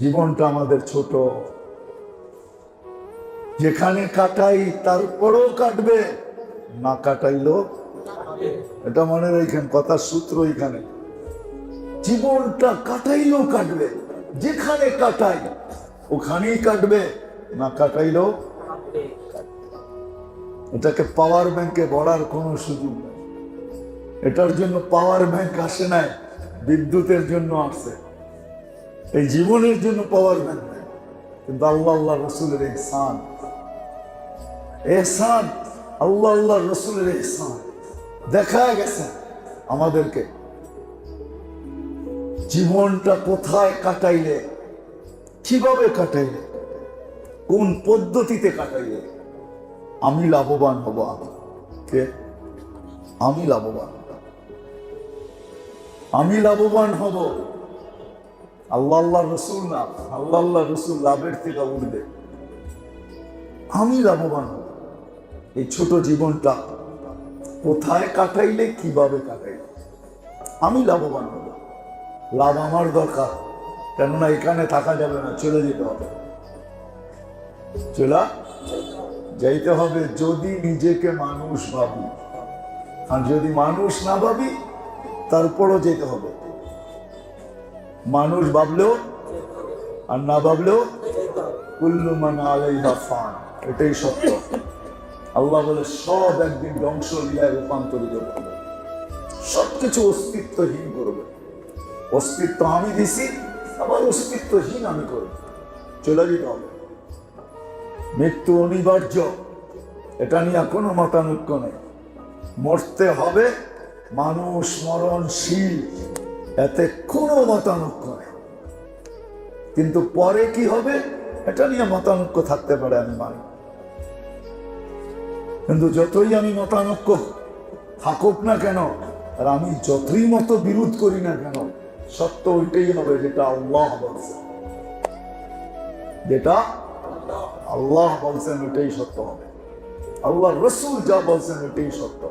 জীবনটা আমাদের ছোট, যেখানে কাটাই তারপরও কাটবে, না কাটাইলো এটা মনে রাখেন, কথার সূত্র এখানে। জীবনটা কাটাইলেও কাটবে, যেখানে কাটাই ওখানেই কাটবে, না কাটাইলেও। এটাকে পাওয়ার ব্যাংকে ভরার কোনো সুযোগ নেই। এটার জন্য পাওয়ার ব্যাংক আসে নাই, বিদ্যুতের জন্য আসে। এই জীবনের জন্য পাওয়ার ব্যাংক নেই, কিন্তু আল্লাহ আল্লাহ রসুলের ইহসান, এহসান, আল্লাহ আল্লাহ রসুলের ইহসান দেখা গেছে আমাদেরকে। জীবনটা কোথায় কাটাইলে, কিভাবে কাটাইলে, কোন পদ্ধতিতে কাটাইলে আমি লাভবান হব। আমি লাভবান হব। আল্লাহ আল্লাহ রসুল না, আল্লাহ আল্লাহ রসুল লাভের থেকে উঠবে। আমি লাভবান হব। এই ছোট জীবনটা কোথায় কাটাইলে, কিভাবে কাটাইলে আমি লাভবান হব। লাভ আমার দরকার, কেননা এখানে থাকা যাবে না, চলে যেতে হবে। চলে যাইতে হবে যদি নিজেকে মানুষ ভাবি, আর যদি মানুষ না ভাবি তারপরও যেতে হবে। মানুষ ভাবলেও আর না ভাবলেও কুল্লু মান আলাইহা ফান, এটাই সত্য। আল্লাহ বলে সব একদিন ধ্বংস লীলায় রূপান্তরিত করবে, সবকিছু অস্তিত্বহীন করবে। অস্তিত্ব আমি দিছি, আবার অস্তিত্বহীন আমি করব। চলে যেতে হবে। মৃত্যু অনিবার্য, এটা নিয়ে কোনো মতানৈক্য নেই। মরতে হবে, মানুষ মরণশীল, এতে কোনো মতানৈক্য নেই। কিন্তু পরে কি হবে এটা নিয়ে মতানৈক্য থাকতে পারে, আমি মানি। কিন্তু যতই আমি মতানৈক্য থাকুক না কেন, আর আমি যতই মতো বিরোধ করি না কেন, সত্য ওইটাই হবে যেটা আল্লাহ বলছেন। যেটা আল্লাহ বলছেন ওইটাই সত্য হবে। আল্লাহ রসুল যা বলছেন ওইটাই সত্য।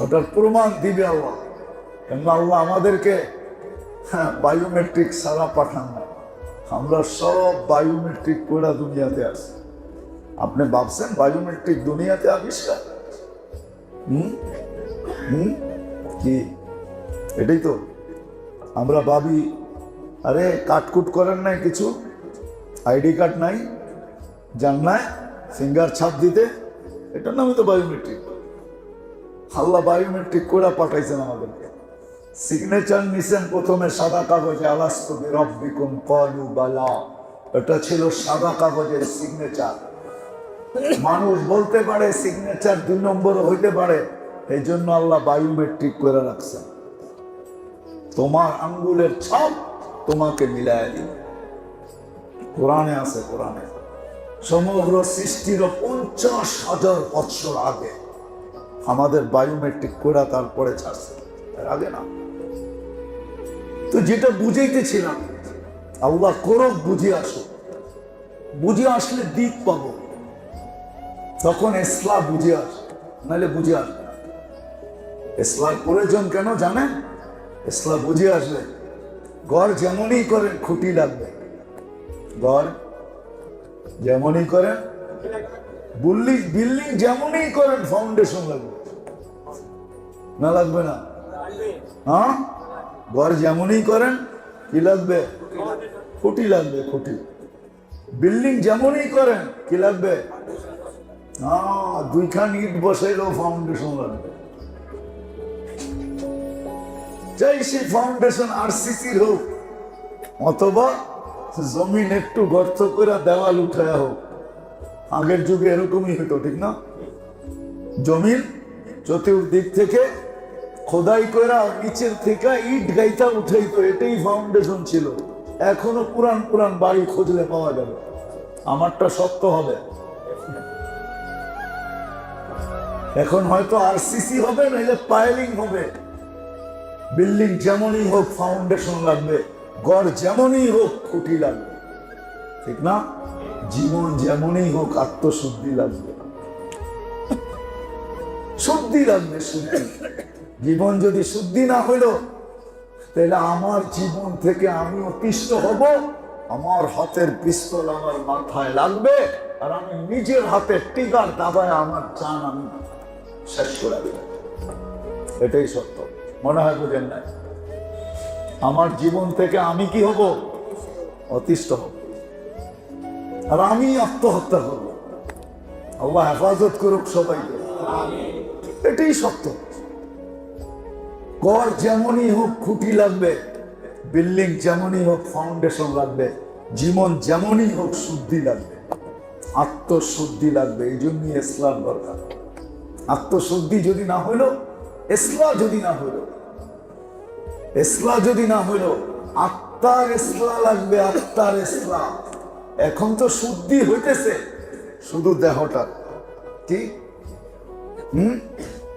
ওটার প্রমাণ দিবে আল্লাহ। কেন আল্লাহ আমাদেরকে বায়োমেট্রিক ছাড়া পাঠান না। আমরা সব বায়োমেট্রিক করে দুনিয়াতে আসি। আপনি ভাবছেন বায়োমেট্রিক দুনিয়াতে আবিষ্কার? কি এটাই তো আমরা ভাবি। আরে কাটকুট করেন নাই কিছু, আইডি কার্ড নাই, জান না ফিঙ্গার ছাপ দিতে, এটার নামই তো বায়োমেট্রিক। আল্লাহ বায়োমেট্রিক করে পাঠাইছেন আমাদেরকে। সিগনেচার নিছেন প্রথমে সাদা কাগজে, আলাস্তু বিরাব্বিকুম ক্বালু বালা, এটা ছিল সাদা কাগজের সিগনেচার। মানুষ বলতে পারে সিগনেচার 2 নম্বর হইতে পারে, এই জন্য আল্লাহ বায়োমেট্রিক করে রাখছেন। তোমার আঙ্গুলের ছাপ তোমাকে মিলায় দিবে। কোরআনে আছে, কোরআনে সমগ্র সৃষ্টির 50,000 বৎসর আগে আমাদের বায়োমেট্রিক করে তারপরে ছাড়ছে, এর আগে না। তো যেটা বুঝাইতেছিলাম, আল্লাহ করক, বুঝে আসো। বুঝে আসলে দিক পাবো, তখন ইসলাম বুঝে আসে, নাহলে বুঝে আসবে না। ইসলাম প্রয়োজন কেন জানেন? ইসলাম বুঝে আসবে। ঘর যেমনই করেন খুঁটি লাগবে, ঘর যেমনই করেন, বিল্ডিং যেমনই করেন ফাউন্ডেশন লাগবে, না লাগবে না? হ্যাঁ, ঘর যেমনই করেন কি লাগবে? খুঁটি লাগবে, খুঁটি। বিল্ডিং যেমনই করেন কি লাগবে? হ্যাঁ, 2খান ইট বসাইলেও ফাউন্ডেশন লাগবে। চাই সেই ফাউন্ডেশন আরসিসির হোক, অথবা জমিন একটু গর্ত করে দেওয়াল উঠায় হোক। আগের যুগে এরকমই হতো, ঠিক না? জমিন চতুর্দিক থেকে খোদাই করে নিচের থেকে ইট গাইতা উঠাইতো, এটাই ফাউন্ডেশন ছিল। এখনো পুরান পুরান বাড়ি খুঁজলে পাওয়া যাবে। আমারটা শক্ত হবে, এখন হয়তো আরসিসি হবে, নাহলে পাইলিং হবে। বিল্ডিং যেমনই হোক ফাউন্ডেশন লাগবে, ঘর যেমনই হোক খুঁটি লাগবে, ঠিক না? জীবন যেমনই হোক আত্মশুদ্ধি লাগবে, শুদ্ধি লাগবে, শুদ্ধি। জীবন যদি শুদ্ধি না হইল তাহলে আমার জীবন থেকে আমি অতিষ্ঠ হব, আমার হাতের পিস্তল আমার মাথায় লাগবে, আর আমি নিজের হাতে টিকার দাবায় আমার জান আমি শেষ করে দেব। এটাই সত্য। মনে হয় বুঝেন না? আমার জীবন থেকে আমি কি হব? অতিষ্ঠ হব, আর আমি আত্মহত্যা করব। আল্লাহ হেফাজত করুক সবাইকে। এটাই সত্য। ঘর যেমনই হোক খুঁটি লাগবে, বিল্ডিং যেমনই হোক ফাউন্ডেশন লাগবে, জীবন যেমনই হোক শুদ্ধি লাগবে, আত্মশুদ্ধি লাগবে। এই জন্যই ইসলাম দরকার। আত্মশুদ্ধি যদি না হইল, ইসলাম যদি না হইল, ইসলাম যদি না হইল, আত্মার ইসলাম লাগবে, আত্মার ইসলাম। এখন তো শুদ্ধি হইতেছে শুধু দেহটা, ঠিক?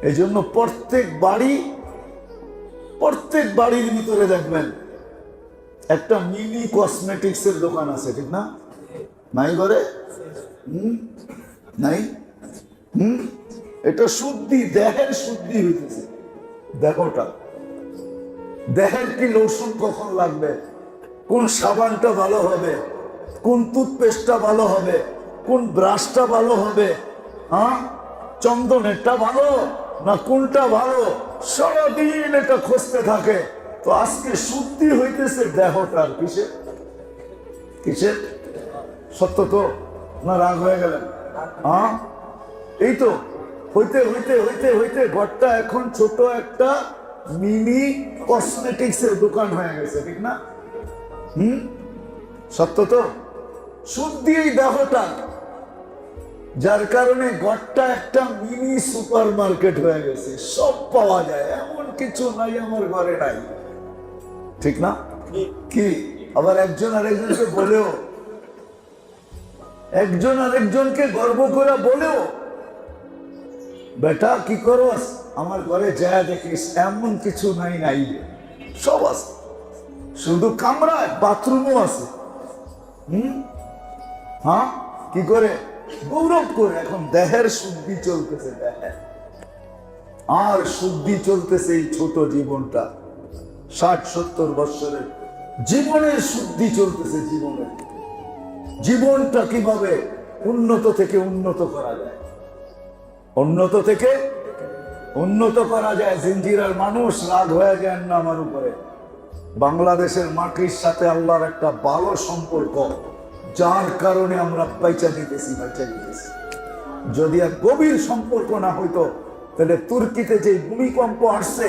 এই জন্য প্রত্যেক বাড়ির ভিতরে দেখবেন একটা মিনি কসমেটিক্স এর দোকান আছে, ঠিক না? নাই ঘরে? নাই? এটা শুদ্ধি, দেহের শুদ্ধি হইতেছে। দেখোটা, দেহের কি লোশন কখন লাগবে, কোন সাবানটা ভালো হবে, কোন টুথপেস্টটা ভালো হবে, কোন ব্রাশটা ভালো হবে, হ্যাঁ, চন্দনেরটা ভালো না কোনটা ভালো, সারাদিন এটা খুঁজতে থাকে। তো আজকে শুদ্ধি হইতেছে দেহটার কিসে? কিসের? সত্য তো না রাগ হয়ে গেলেন? হ্যাঁ, এই তো হইতে হইতে হইতে হইতে ঘরটা এখন ছোট একটা মিনি কসমেটিক্স এর দোকান হয়ে গেছে, ঠিক না? সত্য তো। শুদ্ধি এই দেহটা, যার কারণে ঘরটা একটা মিনি সুপার মার্কেট হয়ে গেছে, সব পাওয়া যায়, এমন কিছু নাই আমার ঘরে নাই, ঠিক না? কি আবার একজন আরেকজনকে বলেও, একজন আরেকজনকে গর্ব করে বলেও, বেটা কি করস, আমার ঘরে যা দেখিস এমন কিছু নাই, নাই সব আছে, শুধু কামরায় বাথরুমও আছে। হ্যাঁ, কি করে গৌরব করে। এখন দেহের শুদ্ধি চলতেছে, দেহের আর শুদ্ধি চলতেছে এই ছোট জীবনটা, 60-70 বছরের জীবনের শুদ্ধি চলতেছে। জীবনটা কিভাবে উন্নত থেকে উন্নত করা যায়, উন্নত থেকে উন্নত করা যায়। জিঞ্জিরার মানুষ রাগ হয়ে যায় না আমার উপরে। বাংলাদেশের মাটির সাথে আল্লাহর একটা ভালো সম্পর্ক, যার কারণে আমরা বাইচা দিতেছি। যদি এক গভীর সম্পর্ক না হইতো, তাহলে তুর্কিতে যে ভূমিকম্প আসছে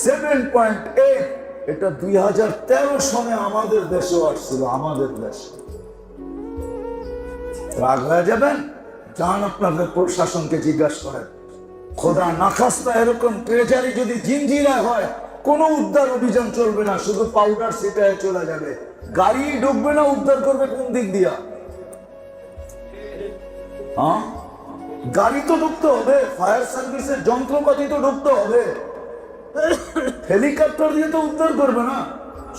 7.8, এটা 2013 সনে আমাদের দেশেও আসছিল, আমাদের দেশে। রাগ হয়ে যাবেন? যান আপনাদের প্রশাসনকে জিজ্ঞাসা করেন। খোদা না খাস্তা এরকম ট্রেজারি যদি জিঞ্জিরা হয়, কোনো উদ্ধার অভিযান চলবে না, শুধু পাউডার ছিটায় চলে যাবে, গাড়ি ঢুকবে না। উদ্ধার করবে কোন দিক দিয়া? হ্যাঁ, গাড়ি তো ঢুকতে হবে, ফায়ার সার্ভিসের যন্ত্রপাতি তো ঢুকতে হবে, হেলিকপ্টার দিয়ে তো উদ্ধার করবে না,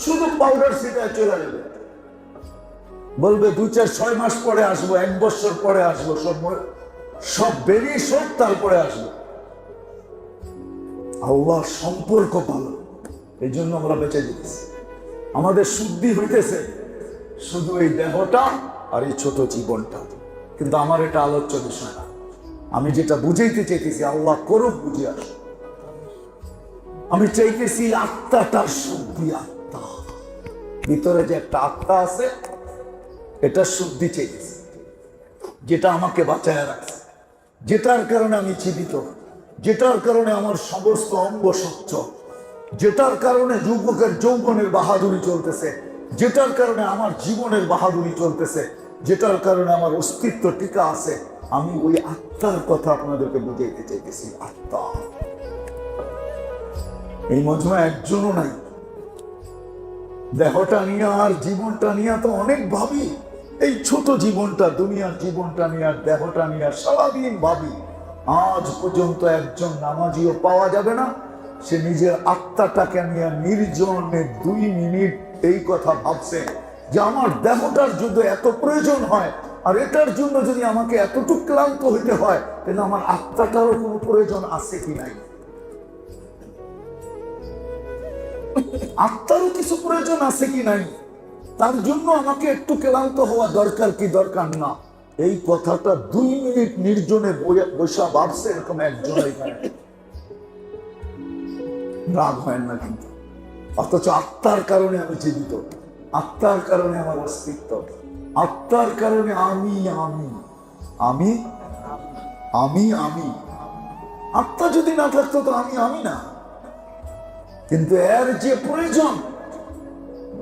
শুধু পাউডার ছিটায় চলে যাবে। বলবে 2-4-6 মাস পরে আসবো, 1 বছর পরে আসবো, সব বেরিয়ে সব তারপরে আসবো। আল্লাহর সম্পর্ক ভালো, এই জন্য আমরা বেঁচে যেতেছি। আমাদের শুদ্ধি হইতেছে শুধু এই দেহটা আর এই ছোট জীবনটা। কিন্তু আমার এটা আলোচ্য বিষয় না। আমি যেটা বুঝাইতে চাইতেছি, আল্লাহ করুক বুঝে আস। আমি চাইতেছি আত্মাটার শুদ্ধি। আত্মা ভিতরে যে একটা আত্মা আছে, এটা শুদ্ধি চাইতেছি, যেটা আমাকে বাঁচায় রাখছে, যেটার কারণে আমি জীবিত, যেটার কারণে আমার সমস্ত অঙ্গ স্বচ্ছ, যেটার কারণে যুবকের যৌবনের বাহাদুরি চলতেছে, যেটার কারণে আমার জীবনের বাহাদুরি চলতেছে, যেটার কারণে আমার অস্তিত্ব টিকা আছে। আমি ওই আত্মার কথা আপনাদেরকে বুঝাইতে চাইতেছি। আত্মা এই মজমা একজনও নাই। দেহটা নিয়ে আর জীবনটা নিয়ে তো অনেক ভাবি। এই ছোট জীবনটা, দুনিয়ার জীবনটা নিয়ে আর দেহটা নিয়ে সারাদিন ভাবি। আজ পর্যন্ত একজন নামাজিও পাওয়া যাবে না সে নিজের আত্মাটাকে নিয়ে নির্জনে 2 মিনিট এই কথা ভাবছে যে আমার দেহটার যদি এত প্রয়োজন হয়, আর এটার জন্য যদি আমাকে এতটুকু ক্লান্ত হইতে হয়, তাহলে আমার আত্মাটারও কোনো প্রয়োজন আছে কি নাই? আত্মারও কিছু প্রয়োজন আছে কি নাই, তার জন্য আমাকে একটু ক্লান্ত হওয়া দরকার কি দরকার না, এই কথাটা 2 মিনিট নির্জনে বসা ভাবছে এরকম একজন এখানে রাগ হয় না কিন্তু। অথচ আত্মার কারণে আমি জীবিত, আত্মার কারণে আমার অস্তিত্ব, আত্মার কারণে আমি আমি আমি আমি আমি আত্মা যদি না থাকতো তো আমি আমি না। কিন্তু এর যে প্রয়োজন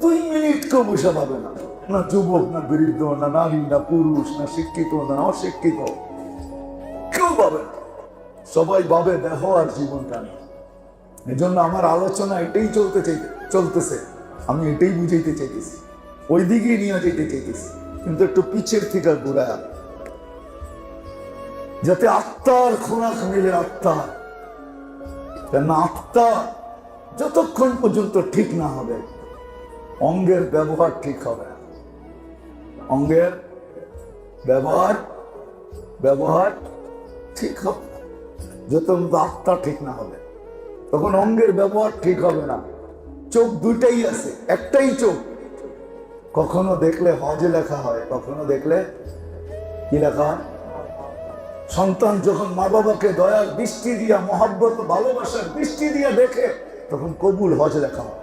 2 মিনিট কেউ বসে পাবে না, না যুবক, না বৃদ্ধ, না নারী, না পুরুষ, না শিক্ষিত, না অশিক্ষিত, কেউ পাবে না। সবাই ভাবে দেহ আর জীবনটা নেই। এই জন্য আমার আলোচনা এটাই চলতেছে, আমি এটাই বুঝাইতে চাইতেছি, ওই দিকেই নিয়ে যেতে চাইতেছি, কিন্তু একটু পিছের থেকে ঘুরায়, যাতে আত্মার খোরাক মিলে। আত্মার কেন আত্মা যতক্ষণ পর্যন্ত ঠিক না হবে, অঙ্গের ব্যবহার ঠিক হবে না। অঙ্গের ব্যবহার ঠিক হবে না যতক্ষণ আত্মা ঠিক না হবে, তখন অঙ্গের ব্যবহার ঠিক হবে না। চোখ দুইটাই আছে, একটাই চোখ। কখনো দেখলে হজে লেখা হয়, কখনো দেখলে কি লেখা হয়? সন্তান যখন মা বাবাকে দয়ার দৃষ্টি দিয়া, মহব্বত ভালোবাসার দৃষ্টি দিয়া দেখে, তখন কবুল হজ লেখা হয়।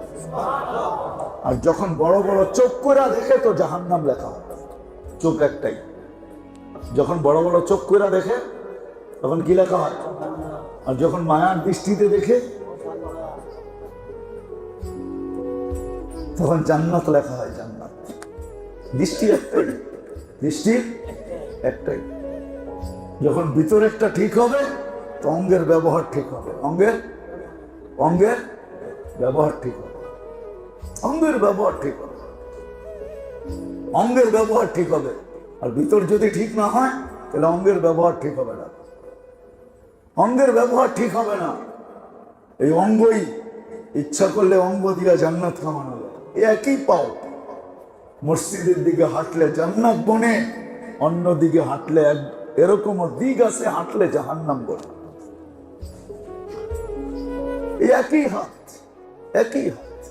আর যখন বড় বড় চোখ করে দেখে তো জাহান্নাম লেখা হয়। চোখ একটাই, যখন বড় বড় চোখ করে দেখে তখন কি লেখা হয়? আর যখন মায়ার দৃষ্টিতে দেখে তখন জান্নাত লেখা হয়। জান্নাত দৃষ্টি একটাই, দৃষ্টি একটাই। যখন ভিতরেরটা ঠিক হবে তো অঙ্গের ব্যবহার ঠিক হবে, অঙ্গের ব্যবহার ঠিক হবে, অঙ্গের ব্যবহার ঠিক হবে, অঙ্গের ব্যবহার ঠিক হবে। আর ভিতর যদি ঠিক না হয় তাহলে অঙ্গের ব্যবহার ঠিক হবে না, অঙ্গের ব্যবহার ঠিক হবে না। এই অঙ্গই ইচ্ছা করলে অঙ্গ দিয়া জান্নাত কামানো যায়, একই পাও। মসজিদের দিকে হাঁটলে জান্নাত বনে, অন্য দিকে হাঁটলে এরকম দিক আছে, হাঁটলে জাহান্নাম বনে। একই হাত, একই হাত,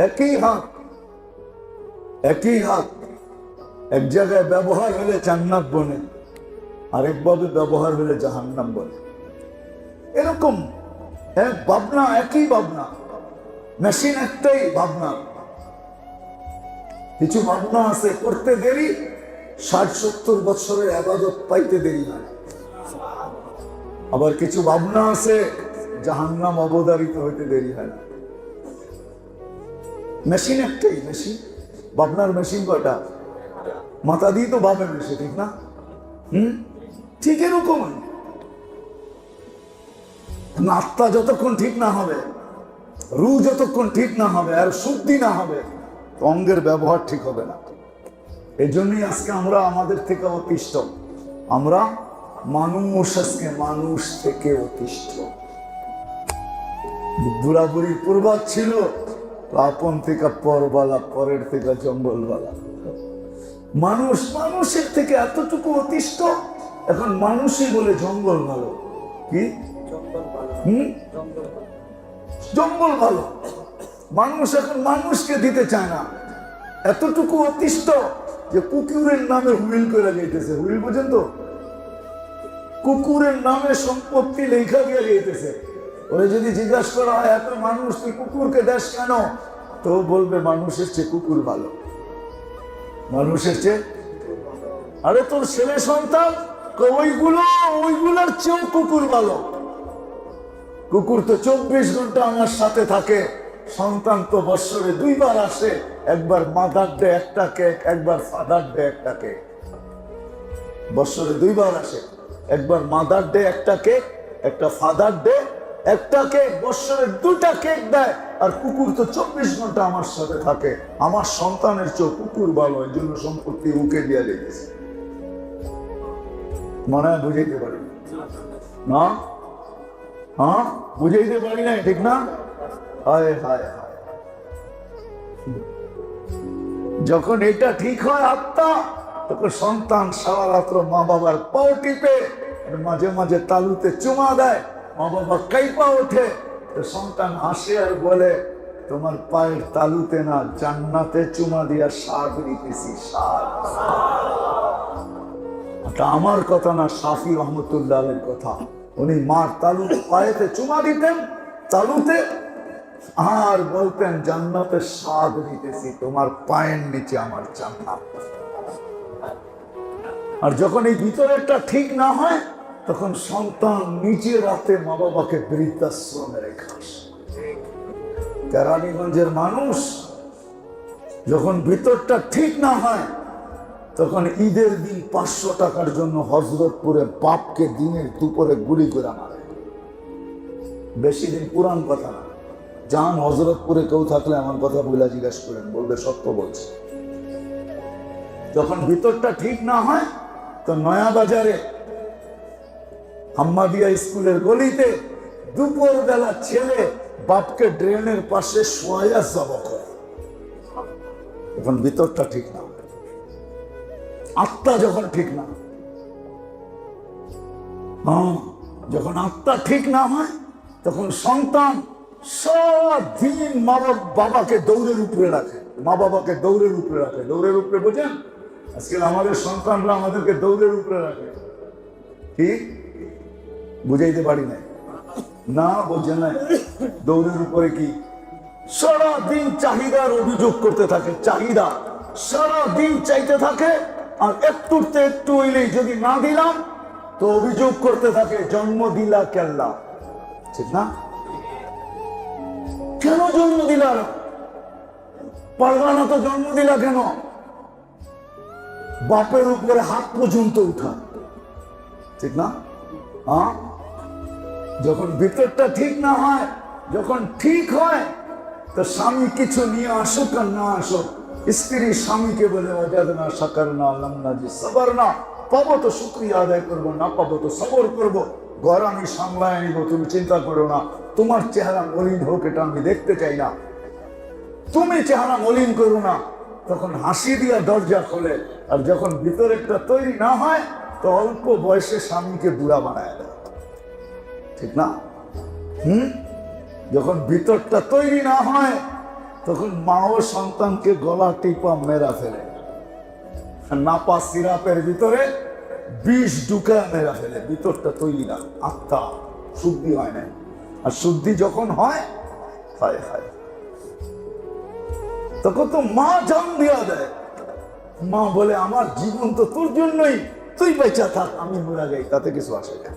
একই হাত, একই হাত। এক জায়গায় ব্যবহার হলে জান্নাত বনে, আরেকভাবে ব্যবহার হলে জাহান্নাম বনে। এরকম এক ভাবনা, একই ভাবনা, মেশিন একটাই ভাবনা। কিছু ভাবনা আছে করতে দেরি, 60-70 বছরের ইবাদত পাইতে দেরি হয়। আবার কিছু ভাবনা আছে জাহান্নাম অবধারিত হইতে দেরি হয় না। মেশিন একটাই, মেশিন। ভাবনার মেশিন কয়টা? মাথা দিয়ে তো ভাবে মেশিন, ঠিক না? ঠিক এরকম। আত্মা যতক্ষণ ঠিক না হবে, রু যতক্ষণ ঠিক না হবে, আর শুদ্ধি না হবে, অঙ্গের ব্যবহার ঠিক হবে না। এই জন্যই আজকে আমরা আমাদের থেকে অতিষ্ঠ। আমরা মানুষ, আজকে মানুষ থেকে অতিষ্ঠ। বুড়াবুড়ির পূর্বাদ ছিল আপন থেকে পরবালা, পরের থেকে জঙ্গলবালা। মানুষ মানুষের থেকে এতটুকু অতিষ্ঠ, এখন মানুষই বলে জঙ্গল ভালো। কি জঙ্গল ভালো? মানুষ এখন মানুষকে দিতে চায় না, এতটুকু অতিষ্ঠ যে কুকুরের নামে হুইল করে যাইতেছে। হুইল বুঝেন তো? কুকুরের নামে সম্পত্তি লেখা দিয়ে যাইতেছে। ওরে যদি জিজ্ঞাসা করা হয় এত মানুষ তুই কুকুরকে দেশ কেন, তো বলবে মানুষের চেয়ে কুকুর ভালো, মানুষের চেয়ে। আরে তোর ছেলে সন্তান ওইগুলোর চেয়েও কুকুর ভালো। কুকুর তো 24 ঘন্টা আমার সাথে থাকে, সন্তান তো বৎসরে 2 বার আসে, একবার মাদার ডে একটা কেক, একবার ফাদার ডে একটা কেক। বৎসরে 2 বার আসে, একবার মাদার ডে একটা কেক, একটা ফাদার ডে একটা কেক। বৎসরে 2টা কেক দেয়। আর কুকুর তো 24 ঘন্টা আমার সাথে থাকে। আমার সন্তানের চেয়ে কুকুর ভালো, এই জন্য সম্পত্তি উকে দিয়ে দিয়েছে। মনে হয় বুঝাইতে পারি না? হ্যাঁ, বুঝাইতে পারি না, ঠিক না? হায় হায় হায়। যখন এটা ঠিক হয় আত্মা, তখন সন্তান সারা রাত্র মা বাবার পাও টিপে, মাঝে মাঝে তালুতে চুমা দেয়, মা বাবা কাইপা ওঠে, তো সন্তান হাসে আর বলে, তোমার পায়ের তালুতে না জান্নাতে চুমা দিয়া স্বাদ নিতেছি, স্বাদ। এটা আমার কথা না, শাফি রহমতুল্লাহের কথা। উনি মার তালু পায়েতে চুমা দিতেন, তালুতে, আর বলতেন জান্নাতের স্বাদ নিতেছি, তোমার পায়ের নিচে আমার জান্নাত। আর যখন এই ভিতরেরটা ঠিক না হয়, তখন সন্তান নিজে রাতে মা বাবাকে বৃদ্ধাশ্রমে রেখে আসে। কেরানীগঞ্জের মানুষ যখন ভিতরটা ঠিক না হয়, তখন ঈদের দিন 500 টাকার জন্য হযরতপুরে বাপকে দিনের দুপুরে গুলি করে মারে। বেশি দিন পুরান কথা না, যান হযরতপুরে কেউ থাকলে আমার কথা বলে জিজ্ঞাসা করেন, বলবে সত্য বলছে। যখন ভিতরটা ঠিক না হয়, তো নয়া বাজারে হাম্মাদিয়া স্কুলের গলিতে দুপুর বেলা ছেলে বাপকে ড্রেনের পাশে শোয়া জবা করে। এখন ভিতরটা ঠিক না, আত্মা যখন ঠিক না, যখন আত্মা ঠিক না হয়, তখন সন্তান সারাদিন মা বাবাকে দৌড়ের উপরে রাখে, মা বাবাকে দৌড়ের উপরে রাখে। দৌড়ের উপরে বোঝেন? আজকে আমাদের সন্তানরা আমাদেরকে দৌড়ের উপরে রাখে। কি বুঝাইতে পারি না, না বোঝে না। দৌড়ের উপরে কি সারাদিন চাহিদার অভিযোগ করতে থাকে, চাহিদা সারাদিন চাইতে থাকে। আর একটুতে একটু হইলেই যদি না দিলাম তো অভিযোগ করতে থাকে, জন্ম দিলা কেল্লা। ঠিক না? কেন জন্ম দিলা? পারবা না তো জন্ম দিলা কেন? বাপের উপরে হাত পর্যন্ত উঠা। ঠিক না? হ্যাঁ, যখন ভিতরটা ঠিক না হয়, যখন ঠিক হয়, তো স্বামী কিছু নিয়ে আসুক আর না আসুক, স্ত্রী স্বামীকে বলে ওয়াজাদনা শাকারনা লামনা জি সাবরনা, পাবো তো শুকরিয়া আদায় করবো, না পাবো তো সবর করবো, ঘর আমি সামলায় নিব, তুমি চিন্তা করো না। তোমার চেহারা মলিন হোক এটা আমি দেখতে চাই না, তুমি চেহারা মলিন করো না। তখন হাসি দিয়া দরজা খোলে। আর যখন ভিতরেরটা তৈরি না হয়, তো অল্প বয়সে স্বামীকে বুড়া বানায় দেয়। ঠিক না? যখন ভিতরটা তৈরি না হয়, তখন মা ও সন্তানকে গলা টিপা মেরা ফেলে, নাপা সিরাপের ভিতরে বিষ ঢুকা মেরা ফেলে। ভিতরটা তৈরি না, আত্মা শুদ্ধি হয় না। আর শুদ্ধি যখন হয়, হায় হায়, তখন তো মা জান দিয়া দেয়। মা বলে, আমার জীবন তো তোর জন্যই, তুই বেঁচা থাক, আমি মরে যাই, তাতে কিছু আসে না।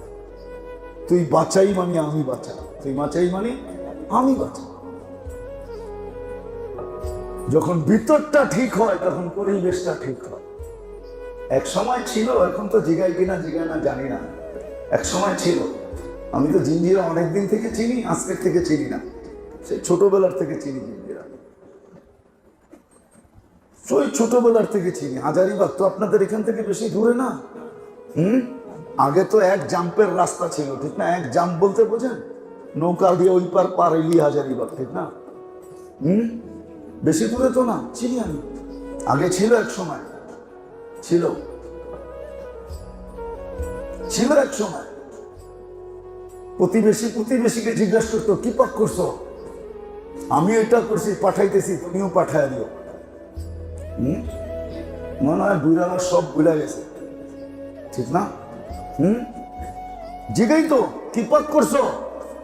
তুই বাঁচাই মানে আমি বাঁচা, তুই বাঁচাই মানে আমি বাঁচা। যখন ভিতরটা ঠিক হয়, তখন পরিবেশটা ঠিক হয়। এক সময় ছিল, এখন তো জিগাই কিনা জিগাই না জানি না, এক সময় ছিল। আমি তো জিঞ্জিরা অনেকদিন থেকে চিনি, আজকের থেকে চিনি না, সেই ছোটবেলার থেকে চিনি জিঞ্জিরা, সেই ছোটবেলার থেকে চিনি। হাজারিবাগ তো আপনাদের এখান থেকে বেশি দূরে না। আগে তো এক জাম্পের রাস্তা ছিল, ঠিক না? এক জাম্প বলতে বোঝেন, নৌকা দিয়ে ওই পার পার এলি হাজারিবাগ, ঠিক না? বেশি দূরে তো না, চিনি আমি। আগে ছিল, এক সময় ছিল, ছিল এক সময়। প্রতিবেশীকে জিজ্ঞাসা করতো, কি পাক করছো? আমি এটা করছি, পাঠাইতেছি, তুমিও পাঠায় দিও। মনে হয় বুড়ারা সব ভুলে গেছে, ঠিক না? জিগাই তো, কি পাক করছো?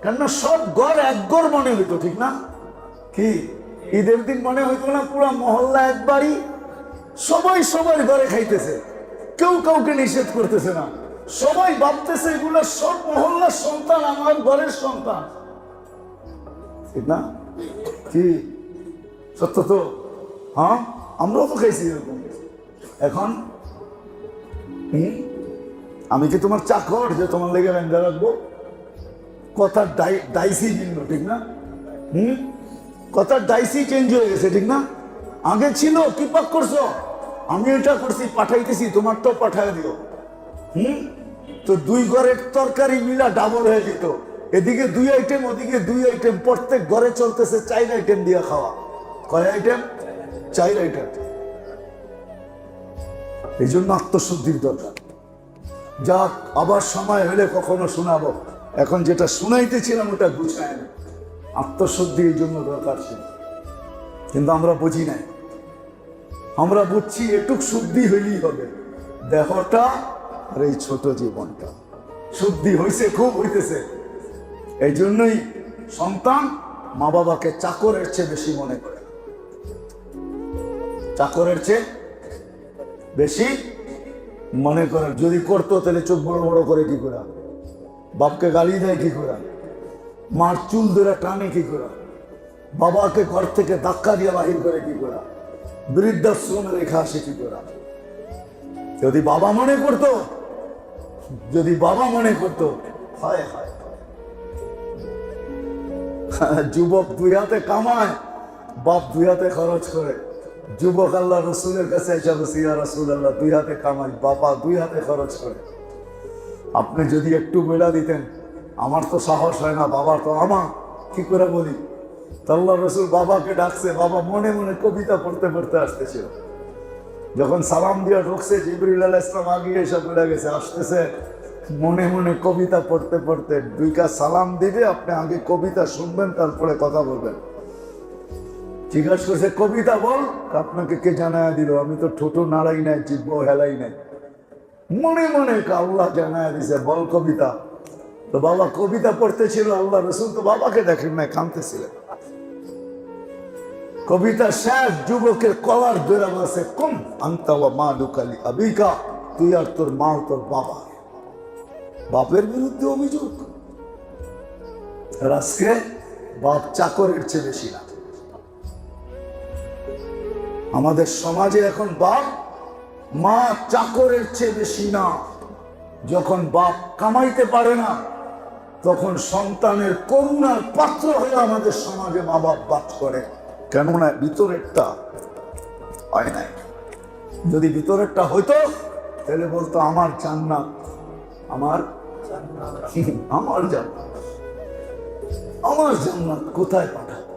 কেননা সব ঘর এক ঘর মনে হইতো, ঠিক না? কি ঈদের দিন মনে হইতো না পুরা মহল্লা এক বাড়ি, সবাই সবার ঘরে খাইতেছে, কেউ কাউকে নিষেধ করতেছে না, সবাই ভাবতেছে এগুলো সব মহল্লার সন্তান, আমার ঘরের সন্তান, ঠিক না? কি সত্য তো? হ্যাঁ, আমরাও তো খাইছি এরকম। এখন আমি কি তোমার চাকর যে তোমার লেগে ব্যাংকা রাখবো? কথার ডাইসি ভিন্ন, ঠিক না? কথার ডাইসি চেঞ্জ হয়ে গেছে, ঠিক না? আগে ছিল, কি পাক করছো? আমি এটা করছি, পাঠাইতেছি, তোমারটাও পাঠায় দিও। তো দুই ঘরের তরকারি মিলা ডাবল হয়ে যেত। এদিকে 2 আইটেম, ওদিকে 2 আইটেম, প্রত্যেক ঘরে চলতেছে 4 আইটেম দিয়ে খাওয়া। কয় আইটেম? 4 আইটেম। এই জন্য আত্মশুদ্ধির দরকার। যাক, আবার সময় হলে কখনো শোনাবো। এখন যেটা শুনাইতেছিলাম ওটা গুছায় না। আত্মশুদ্ধি এই জন্য দরকার ছিল, কিন্তু আমরা বুঝি নাই। আমরা বুঝছি এটুক শুদ্ধি হইলেই হবে, দেহটা আর এই ছোট জীবনটা শুদ্ধি হইছে, খুব হইতেছে। এই জন্যই সন্তান মা বাবাকে চাকরের চেয়ে বেশি মনে করে, চাকরের চেয়ে বেশি মনে করে। যদি করতো তাহলে চোখ বড় বড় করে কি করে, বাপকে গালি দেয় কি করে, মার চুল ধরে টানে কি করে, বাবাকে ঘর থেকে ধাক্কা দিয়ে বাহির করে কি করে, বৃদ্ধাশ্রমে রেখে আসে কি করে। যদি বাবা মনে করতো, যদি বাবা মনে করতো, হায় হায়, যুবক দুই হাতে কামায়, বাপ দুই হাতে খরচ করে। যুবক আল্লাহ রসুলের কাছে এসে বলছে, ইয়া রাসূলুল্লাহ, দুই হাতে কামাই, বাবা দুই হাতে খরচ করে। আপনি যদি একটু বলে দিতেন, আমার তো সাহস হয় না, বাবার তো আমা, কি করে বলি। তো আল্লাহ রসুল বাবাকে ডাকছে, বাবা মনে মনে কবিতা পড়তে পড়তে আসতেছিল। যখন সালাম দিয়ে ঢুকছে, জিবরিল আলাইহিস সালাম আগে এসে বলে গেছে, আসতেছে মনে মনে কবিতা পড়তে পড়তে। দুই কাজ সালাম দিবে, আপনি আগে কবিতা শুনবেন, তারপরে কথা বলবেন। জিজ্ঞাসা করছে, কবিতা বল। আপনাকে কে জানায় দিল? আমি তো ঠোঁটো নাড়াই নাই, জিব্ব হেলাই নাই। মনে মনে আল্লাহ জানায় দিছে, বল কবিতা। তো বাবা কবিতা পড়তেছিল, আল্লাহ রসুল তো বাবাকে দেখেন নাই, কাঁদতেছিলেন। কবিতা শেষ, যুবকের কলার ধরে বলছে, কুম আনতা ওয়া মালুকা লি আবিকা, তুই আর তোর মা তোর বাবা। বাপের বিরুদ্ধে অভিযোগ। আজকে বাপ চাকরের চেয়ে বেশি না। আমাদের সমাজে এখন বাপ মা চাকরের চেয়ে বেশি না। যখন বাপ কামাইতে পারে না, তখন সন্তানের করুণার পাত্র হয়ে আমাদের সমাজে মা বাপ বাস করে। কেননা ভিতরেরটা হয় নাই। যদি ভিতরেরটা হইতো, তাহলে বলতো আমার জান্নাত, আমার আমার জান্নাত, আমার জান্নাত কোথায় পাঠাবো?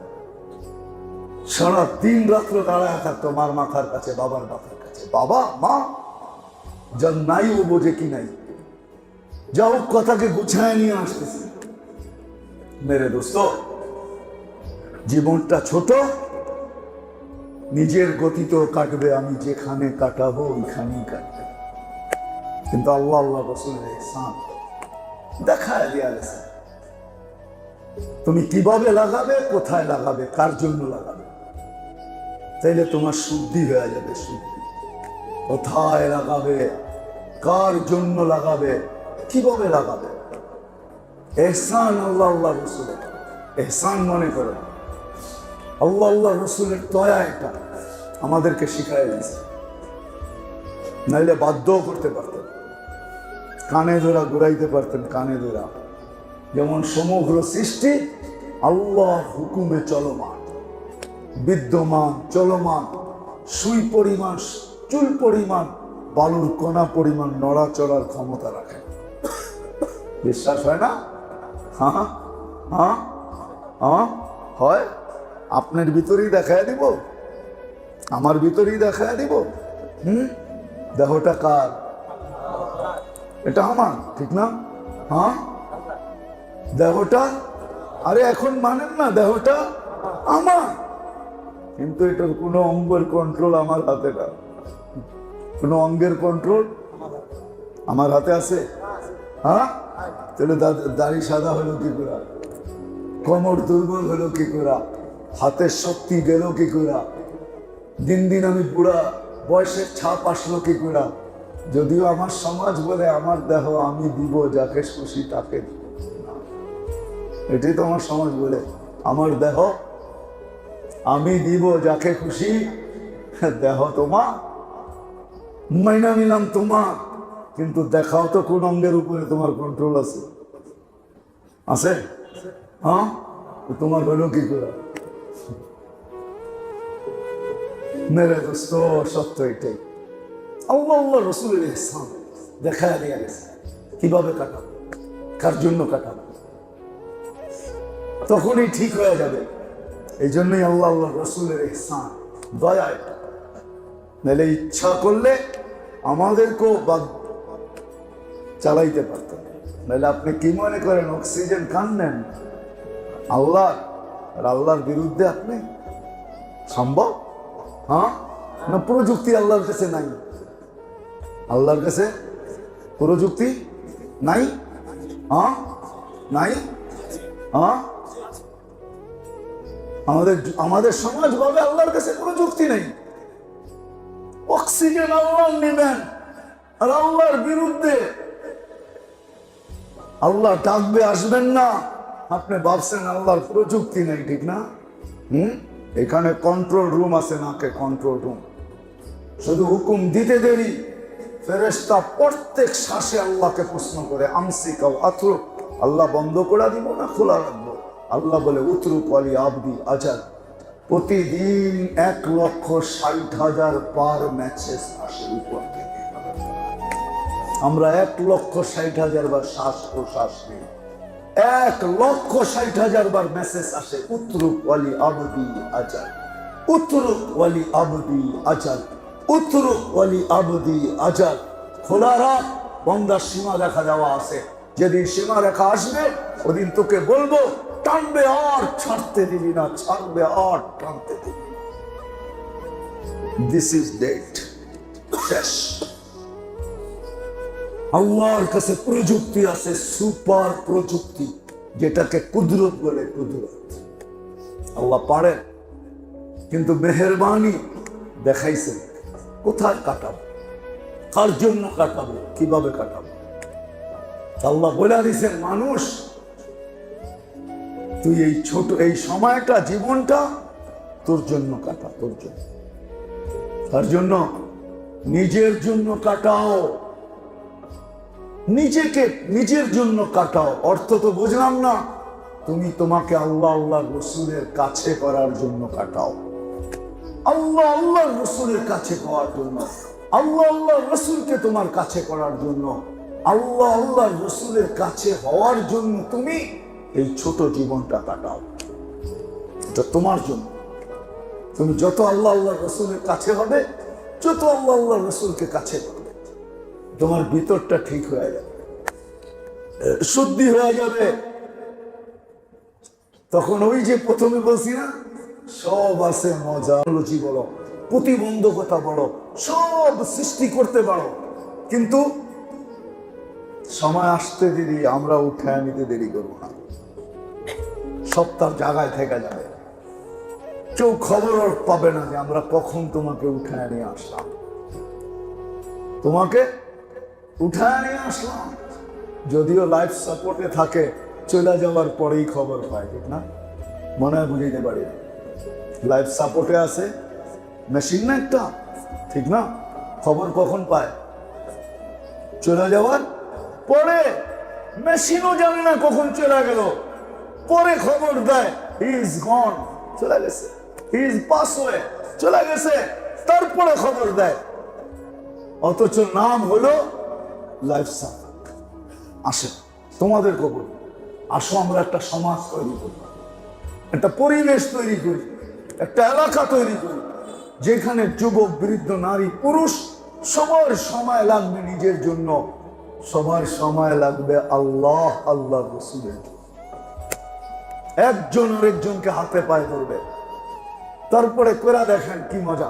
সারা দিন রাত্র দাঁড়ায় থাকতো মার মাথার কাছে, বাবার মাথার কাছে। বাবা মা যার নাই ও বোঝে কি নাই, যাও কথাকে গুছায় নিয়ে আসতেছে। মেরে দোস্ত, জীবনটা ছোট, নিজের গতিতেও কাটবে, আমি যেখানে কাটাবো ওইখানেই কাটবে। কিন্তু আল্লাহ আল্লাহ রাসূলের ইহসান দেখায় দিয়া গেছে, তুমি কিভাবে লাগাবে, কোথায় লাগাবে, কার জন্য লাগাবে, তাইলে তোমার শুদ্ধি হয়ে যাবে। শুদ্ধি কোথায় লাগাবে, কার জন্য লাগাবে, কিভাবে লাগাবে, ইহসান আল্লাহ আল্লাহ রাসূলের ইহসান মনে করো। আল্লাহ আল্লাহ রাসূলের দয়া এটা আমাদেরকে শিখাই দিয়েছে, নাইলে বাধ্যও করতে পারতেন, কানে ধরা ঘুরাইতে পারতেন, কানে ধরা। যেমন সমগ্র সৃষ্টি আল্লাহ হুকুমে চলমান, বিদ্যমান, চলমান, সুই পরিমাণ, চুল পরিমাণ, বালুর কণা পরিমাণ নড়াচড়ার ক্ষমতা রাখে। বিশ্বাস হয় না? হ্যাঁ হ্যাঁ হ্যাঁ হয়। আপনার ভিতরেই দেখায় দিব, আমার ভিতরেই দেখায় দিব। দেহটা কার? এটা আমার, ঠিক না? হ্যাঁ, দেহটা, আরে এখন মানেন না, দেহটা আমার, কিন্তু এটার কোনো অঙ্গের কন্ট্রোল আমার হাতে না। কোনো অঙ্গের কন্ট্রোল আমার হাতে আছে? হ্যাঁ, তাহলে দাড়ি সাদা হলো কি করে, কোমর দুর্বল হলো কি করে, হাতের শক্তি গেল কি করে, দিন দিন আমি বুড়া, বয়সের ছাপ আসলো কি করে? যদিও আমার সমাজ বলে আমার দেহ আমি দিব, যাকে খুশি তাকে দিব। এটাই তো আমার সমাজ বলে, আমার দেহ আমি দিব যাকে খুশি, দেহ তোমার, মাইনা নিলাম তোমার, কিন্তু দেখাও তো কোন অঙ্গের উপরে তোমার কন্ট্রোল আছে? আছে? হ্যাঁ, তোমার হলো কি করে? মেরে দোস্ত, সত্য এটাই। আল্লাহ আল্লাহ রাসূলের ইহসান দেখায় দিয়ে গেছে, কিভাবে কাটাবো, কার জন্য কাটাবো, তখনই ঠিক হয়ে যাবে। এই জন্যই আল্লাহ আল্লাহ রাসূলের ইহসান, দয়া। নাহলে ইচ্ছা করলে আমাদেরকেও চালাইতে পারতেন। নাহলে আপনি কি মনে করেন অক্সিজেন খান নেন? আল্লাহ আর আল্লাহর বিরুদ্ধে আপনি সম্ভব? হ্যাঁ, না প্রযুক্তি আল্লাহর কাছে নাই? আল্লাহর কাছে প্রযুক্তি নাই? হ্যাঁ নাই? হ্যাঁ, আমাদের সমাজ ভাবে আল্লাহর কাছে প্রযুক্তি নেই। অক্সিজেন আল্লাহ নেবেন আর আল্লাহর বিরুদ্ধে আল্লাহ ডাকবে আসবেন না, আপনি ভাবছেন আল্লাহর প্রযুক্তি নেই, ঠিক না? এখানে কন্ট্রোল রুম আছে, নাকে কন্ট্রোল রুম, শুধু হুকুম দিতে দেরি। ফেরেশতা প্রত্যেক শ্বাসে আল্লাহকে প্রশ্ন করে, আমসিকাও আতরুক, আল্লাহ বন্ধ করে দিব না খোলা রাখবো? আল্লাহ বলে উতরুক ওয়ালি আবদি আজাল। প্রতিদিন 1,60,000 পার মেসেজ আসে উপর থেকে। আমরা 1,60,000 বার শ্বাস প্রশ্বাস নিই, 1,60,000 বার মেসেজ আসে উতরুক ওয়ালি আবদি আজাল, উতরুক ওয়ালি আবদি আজাল, উতরুক ওয়ালি আবদি আজাল। খোলা রাখ, বন্দার সীমা রেখা দেওয়া আছে, যেদিন সীমা রেখা আসবে ওদিন তোকে বলবো টানবে আর ছাড়তে দিবি না, ছাড়বে আর টানতে দিবি। দিস ইজ ডেট, শেষ। আল্লাহর কাছে প্রযুক্তি আছে, সুপার প্রযুক্তি, যেটাকে কুদরত বলে। কুদরত আল্লাহ পারেন, কিন্তু মেহেরবানি দেখাইছেন কোথায় কাটাবো, কার জন্য কাটাবো, কিভাবে কাটাবো। আল্লাহ বলে দিয়েছেন, মানুষ তুই এই ছোট এই সময়টা, জীবনটা তোর জন্য কাটা, তোর জন্য, তার জন্য, নিজের জন্য কাটাও, নিজেকে নিজের জন্য কাটাও। অর্থ তো বুঝলাম না, তুমি তোমাকে আল্লাহ আল্লাহ রসুলের কাছে করার জন্য কাটাও, আল্লাহ আল্লাহ রসুলের কাছে পাওয়ার জন্য, আল্লাহ আল্লাহ রসুলকে তোমার কাছে করার জন্য, আল্লাহ আল্লাহ রসুলের কাছে হওয়ার জন্য তুমি এই ছোট জীবনটা কাটাও। এটা তোমার জন্য। তুমি যত আল্লাহ আল্লাহ রসুলের কাছে হবে, যত আল্লাহ আল্লাহ রসুলকে কাছে করবে, তোমার ভিতরটা ঠিক হয়ে যাবে, শুদ্ধি হয়ে যাবে। তখন ওই যে প্রথমে বলছি না, সব আছে মজা, রুচি বড়, প্রতিবন্ধকতা বড়, সব সৃষ্টি করতে পারো, কিন্তু সময় আসতে দেরি, আমরা উঠায় নিতে দেরি করবো না, সব তার জায়গায় থেকে যাবে। কেউ খবর পাবে না যে আমরা কখন তোমাকে উঠায় নিয়ে আসলাম, তোমাকে উঠায় নিয়ে আসলাম। যদিও লাইফ সাপোর্টে থাকে, চলে যাওয়ার পরেই খবর পায়, ঠিক না? মনে হয় বুঝাইতে পারি না, লাইফ সাপোর্টে আছে, মেশিন না একটা, ঠিক না? খবর কখন পায়? চলে যাওয়ার পরে। মেশিনও জানে না কখন চলে গেল, পরে খবর দেয়, হি ইজ গন, চলে গেছে, হি ইজ পাস ওয়ে, চলে গেছে, তারপরে খবর দেয়। অথচ নাম হলো লাইফ সাপোর্ট। আসে তোমাদের খবর, আসো আমরা একটা সমাজ তৈরি করি, একটা পরিবেশ তৈরি করি, একটা এলাকা তৈরি করি, যেখানে যুবক, বৃদ্ধ, নারী, পুরুষ সবার সময় লাগবে নিজের জন্য, সবার সময় লাগবে আল্লাহ আল্লাহ রসুলের জন্য। একজন আরেকজনকে হাতে পায়ে ধরবে, তারপরে করে দেখেন কি মজা।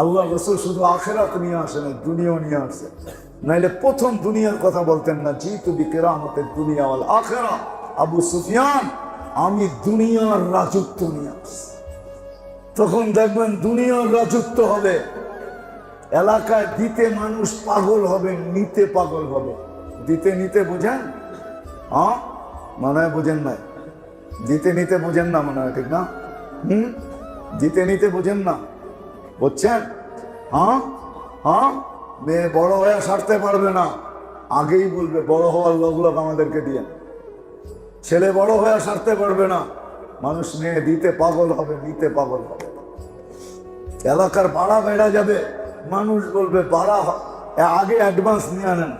আল্লাহ রসুল শুধু আখেরাত নিয়ে আসেন, দুনিয়াও নিয়ে আসে, নাইলে প্রথম দুনিয়ার কথা বলতেন না, জিতু বিকেরামতের দুনিয়া ওয়াল আখিরা। আবু সুফিয়ান, আমি দুনিয়ার রাজত্ব নিয়ে আসছি। তখন দেখবেন দুনিয়ার রাজত্ব হবে, এলাকায় দিতে মানুষ পাগল হবে, নিতে পাগল হবে। দিতে নিতে বোঝেন? হ্যাঁ, মনে হয় বোঝেন নাই। দিতে নিতে বোঝেন না মনে হয়, ঠিক না? দিতে নিতে বোঝেন না, বুঝছেন? হ্যাঁ হ্যাঁ, মেয়ে বড় হয়ে সারতে পারবে না, আগেই বলবে বড় হওয়ার লোক আমাদেরকে দিয়ে। ছেলে বড় হয়ে সারতে পারবে না, মানুষ মেয়ে দিতে পাগল হবে, নিতে পাগল হবে। এলাকার ভাড়া বেড়া যাবে, মানুষ বলবে ভাড়া আগে অ্যাডভান্স নিয়ে আনেন,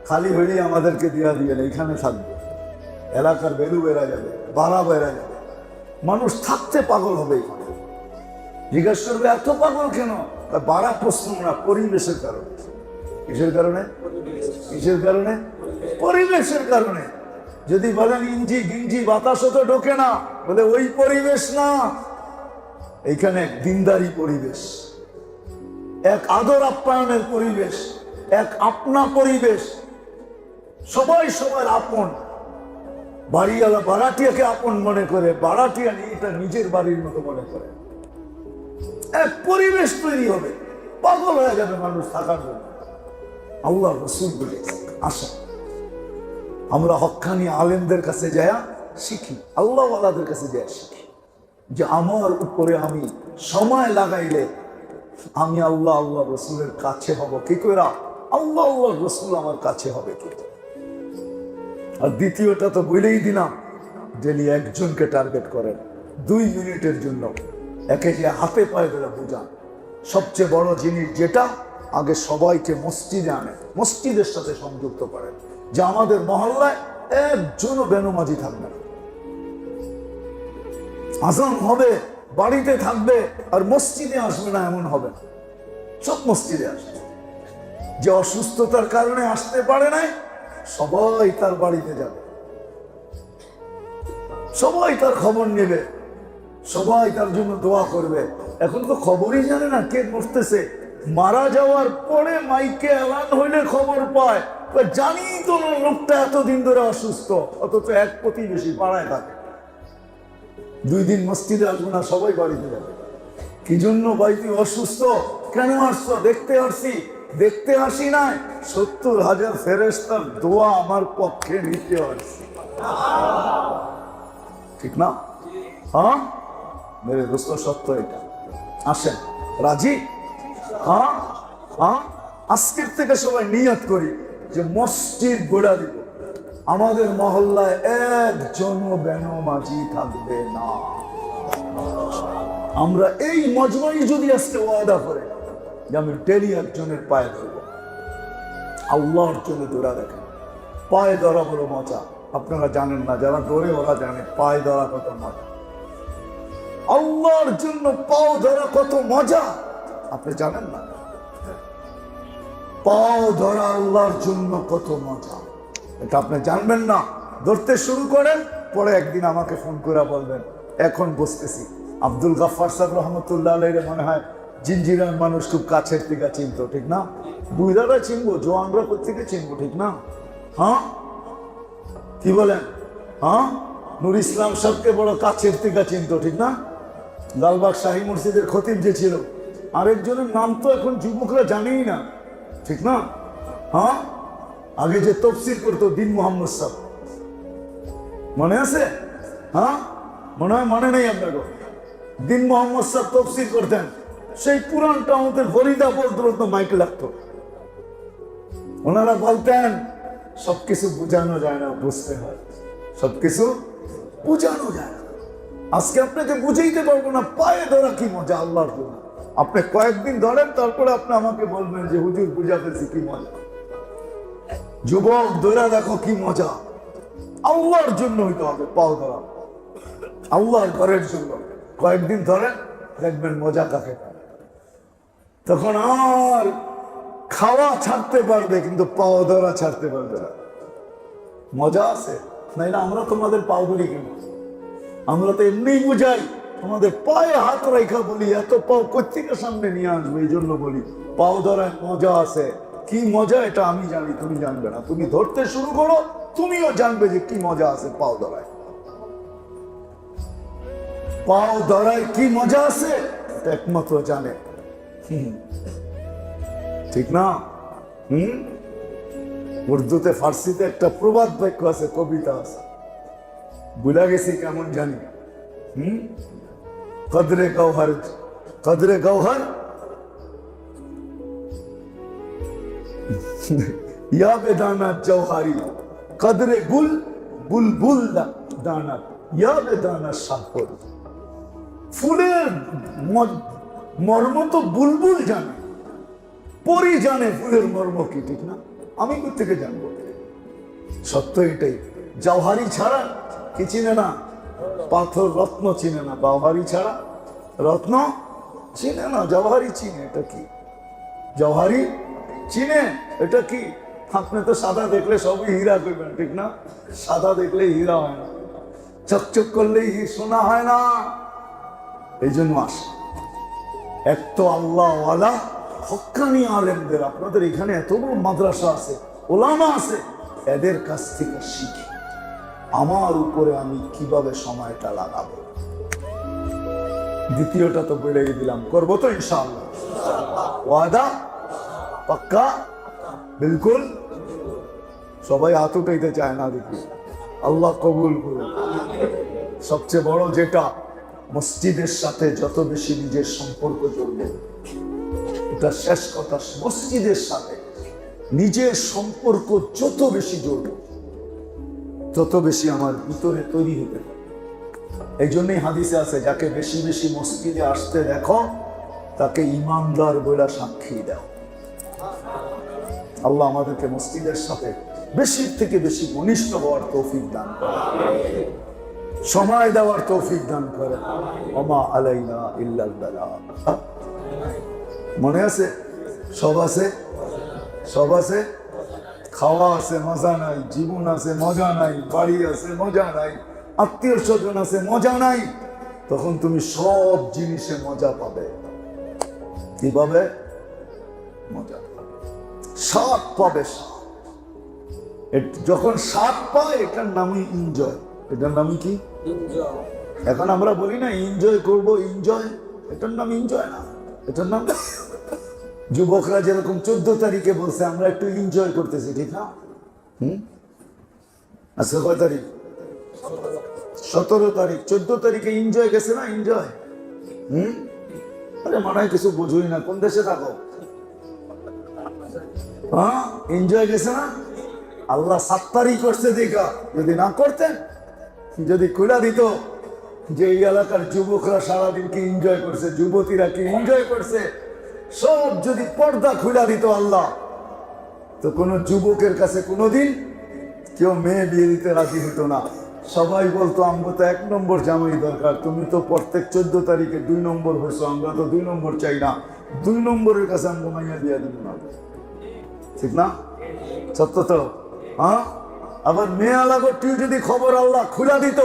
খালি হলেই আমাদেরকে দিয়া দিয়ে এখানে থাকবে। এলাকার ভ্যালু বেড়া যাবে, ভাড়া বেড়া যাবে, মানুষ থাকতে পাগল হবে। জিজ্ঞেস করবে এত পাগল কেন? ভাড়া প্রশ্ন না, পরিবেশের কারণে। কিসের কারণে? কিসের কারণে? পরিবেশের কারণে। যদি বলেন ইঞ্জি গিঞ্জি বাতাসও তো ঢোকে না, বলে ওই পরিবেশ না, এইখানে এক দিনদারি পরিবেশ, এক আদর আপ্যায়নের পরিবেশ, এক আপনা পরিবেশ, সবাই সবার আপন। বাড়িওয়ালা বাড়াটিয়াকে আপন মনে করে, বাড়াটিয়া এটা নিজের বাড়ির মতো মনে করে। এক পরিবেশ তৈরি হবে, পাগল হয়ে যাবে মানুষ থাকার জন্য। আল্লাহ রসুল বলেছে আসা আমরা হক্কানি আলেমদের কাছে যায় শিখি, আল্লাহওয়ালাদের কাছে যায় শিখি যে আমার উপরে আমি সময় লাগাইলে আমি আল্লাহ আল্লাহ রসুলের কাছে হব কি করে? আল্লাহ আল্লাহ রসুল আমার কাছে হবে কি? আর দ্বিতীয়টা তো বলেই দিলাম, ডেলি একজনকে টার্গেট করেন 2 মিনিটের জন্য, একে যে হাতে পায়ে ধরে বুঝান। সবচেয়ে বড় জিনিস যেটা, আগে সবাইকে মসজিদে আনে, মসজিদের সাথে সংযুক্ত করেন, যে আমাদের মহল্লায় একজনও বেনমাজি থাকবে না। আজান হবে, বাড়িতে থাকবে, আর মসজিদে আসবে না এমন হবে না, সব মসজিদে আসবে। যে অসুস্থতার কারণে আসতে পারে নাই, সবাই তার বাড়িতে যাবে, সবাই তার খবর নেবে, সবাই তার জন্য দোয়া করবে। এখন তো খবরই জানে না কে মরতেছে, মারা যাওয়ার পরে মাইকে এলান হইলে খবর পায়। জানি তো না লোকটা এতদিন ধরে অসুস্থ, অথচ এক প্রতিবেশী পাড়ায় থাকে। 2 দিন মসজিদে আসবো না, সবাই বাড়িতে যাবে। কি জন্য? ভাই তুই অসুস্থ, কেন আসছো? দেখতে আসছি। দেখতে আসি নাই, 70,000 ফেরেশতার দোয়া আমার পক্ষে নিতে আসছি, ঠিক না? হ্যাঁ মেরে দোস্ত, সত্য এটা। আসেন, রাজি? হ্যাঁ হ্যাঁ, আজকের থেকে সবাই নিয়ত করি যে মসজিদ গড়া দিব, আমাদের মহল্লায় একজনও বেনমাজি থাকবে না। আমরা এই মজমাই যদি আজকে ওয়াদা করে যে আমি ডেলি একজনের পায়ে ধরবো, আল্লাহর জন্য ধরা দেখেন, পায়ে ধরা বড় মজা। আপনারা জানেন না, যারা ধরে ওরা জানে পায়ে ধরা কত মজা। আল্লাহর জন্য পাও ধরা কত মজা, আপনি জানেন না? পাও ধরা আল্লাহর জন্য কত মজা, এটা আপনি জানবেন না। ধরতে শুরু করেন, পরে একদিন আমাকে ফোন করে বলবেন এখন বসতেছি। আব্দুল গাফফার সাহেব রহমতুল্লাহ আলাইহি মনে হয় জিঞ্জিরার মানুষ খুব কাছের থেকে চিনতো, ঠিক না? বুইরারা চিনবো, জোয়ানরা কোথেকে চিনবো, ঠিক না? হ্যাঁ কি বলেন? হ্যাঁ নুর ইসলাম সাহেবকে বড় কাছের থেকে চিনতো, ঠিক না? লালবাগ শাহী মসজিদের খতিব যে ছিল, আরেকজনের নাম তো এখন যুবকরা জানেই না, ঠিক না? হ্যাঁ আগে যে তফসির করতো দিন মোহাম্মদ সাহেব, মনে আছে? হ্যাঁ মনে হয় মনে নেই আপনাকে। দিন মোহাম্মদ সাহেব তফসির করতেন, সেই পুরানটা আমাদের ফরিদা বলতে মাইক লাগতো। ওনারা বলতেন সবকিছু বুঝানো যায় না, বুঝতে হয়। সবকিছু বুঝানো যায় না। আজকে আপনাকে বুঝাইতে পারবো না পায়ে ধরা কি মজা আল্লাহর জন্য। আপনি কয়েকদিন ধরেন, তারপরে আপনি আমাকে বলবেন যে হুজুর বুঝাতেছি কি মজা। যুবক ধরা দেখো কি মজা, আল্লাহর জন্য হইতে হবে পাও ধরা, আল্লাহর ঘরের জন্য। কয়েকদিন ধরেন, দেখবেন মজা কাকে। তখন আর খাওয়া ছাড়তে পারবে, কিন্তু পাও ধরা ছাড়তে পারবে না। মজা আছে না? আমরা তোমাদের পাও ধরি কেন? আমরা তো এমনি বুঝাই, তোমাদের পায়ে হাত রেখা বলি, এত পাও কোত্থেকে সামনে নিয়ে আসবে, এই জন্য বলি পাও ধরায় মজা আছে। কি মজা এটা আমি জানি, তুমি জানবে না। তুমি ধরতে শুরু করো, তুমিও জানবে যে কি মজা আছে পাও ধরায়। পাও ধরায় কি মজা আছে এটা একমাত্র জানে, ঠিক না? উর্দুতে ফার্সিতে একটা প্রবাদ বাক্য আছে, কবিতা আছে, ভুলা গেছি কেমন জানি। কদরে গৌহর, কদরে গৌহর ইয়া বেদানা জৌহারি, কদরে গুল বুলবুল দানা ইয়া বেদানা শাহর। ফুলের মর্ম তো বুলবুল জানে, পরি জানে ফুলের মর্ম কি, ঠিক না? আমি কোথেকে জানবো? সত্য এটাই। জওহারি ছাড়া কি চিনে না? পাথর রত্ন চিনে না, জওহারি ছাড়া রত্ন চিনে না। জওহারি চিনে, এটা কি? জওহারি চিনে, এটা কি? আপনি তো সাদা দেখলে সবই হীরা করবেন, ঠিক না? সাদা দেখলে হীরা হয় না, চকচক করলেই সোনা হয় না। এই জন্য আসে এক তো আল্লাহওয়ালা হক্কানি আলেমদের, আপনাদের এখানে এত বড় মাদ্রাসা আছে, ওলামা আছে, এদের কাছ থেকে শিখি আমার উপরে আমি কিভাবে সময়টা লাগাবো। দ্বিতীয়টা তো বলে দিলাম, করবো তো ইনশাআল্লাহ, ওয়াদা পাক্কা বিলকুল। সবাই হাত উঠাইতে চায় না, দেখি আল্লাহ কবুল করুন। সবচেয়ে বড় যেটা, মসজিদের সাথে যত বেশি নিজের সম্পর্ক জড়বে, এটা শেষ কথা, মসজিদের সাথে নিজের সম্পর্ক যত বেশি জড়বে তত বেশি আমার ভিতরে তৈরি হবে। এই জন্যই হাদিসে আছে, যাকে বেশি বেশি মসজিদে আসতে দেখো তাকে ইমানদার বলে সাক্ষী দাও। আল্লাহ আমাদেরকে মসজিদের সাথে বেশি থেকে বেশি ঘনিষ্ঠ হওয়ার তৌফিক দান করে, সময় দেওয়ার তৌফিক দান করে। ওমা আলাইনা ইল্লাল বালাগ। মনে আছে? সব আছে, সব আছে, খাওয়া আছে মজা নাই, জীবন আছে মজা নাই, বাড়ি আছে মজা নাই, আত্মীয় স্বজন আছে মজা নাই। তখন তুমি সব জিনিসে মজা পাবে। কি পাবে? মজা, স্বাদ পাবে। যখন স্বাদ পায় এটার নামই এনজয়। এটার নামই কি? এখন আমরা বলি না এনজয় করব, এনজয়, এটার নাম এনজয় না, এটার নাম যুবকরা যেরকম 14 তারিখে বলছে আমরা একটু এনজয় করতেছি, ঠিক না? আজকে কয় তারিখ? 17 তারিখ। 14 তারিখে এনজয় গেছে না? এনজয়। আরে মনে হয় কিছু বুঝুই না, কোন দেশে থাকো? হ্যাঁ, এনজয় গেছে না? আল্লাহ 7 তারিখ করছে দেখা, যদি না করতেন, যদি খুলা দিত যে এই এলাকার যুবকরা সারাদিন কি এনজয় করছে, যুবতীরা কি এনজয় করছে, সব যদি পর্দা খুলা দিত আল্লাহ, তো কোনো যুবকের কাছে কোনোদিন কেউ মেয়ে বিয়ে দিতে রাজি হতো না। সবাই বলতো আমগো তো 1 নম্বর জামাই দরকার, তুমি তো প্রত্যেক 14 তারিখে 2 নম্বর হয়েছো, আমরা তো 2 নম্বর চাই না, 2 নম্বরের কাছে আমগো মাইয়া দিয়া দিব না, ঠিক না? সত্য তো? হ্যাঁ, আবার মেয়ে আলাগটিও যদি খবর আল্লাহ খুলা দিত,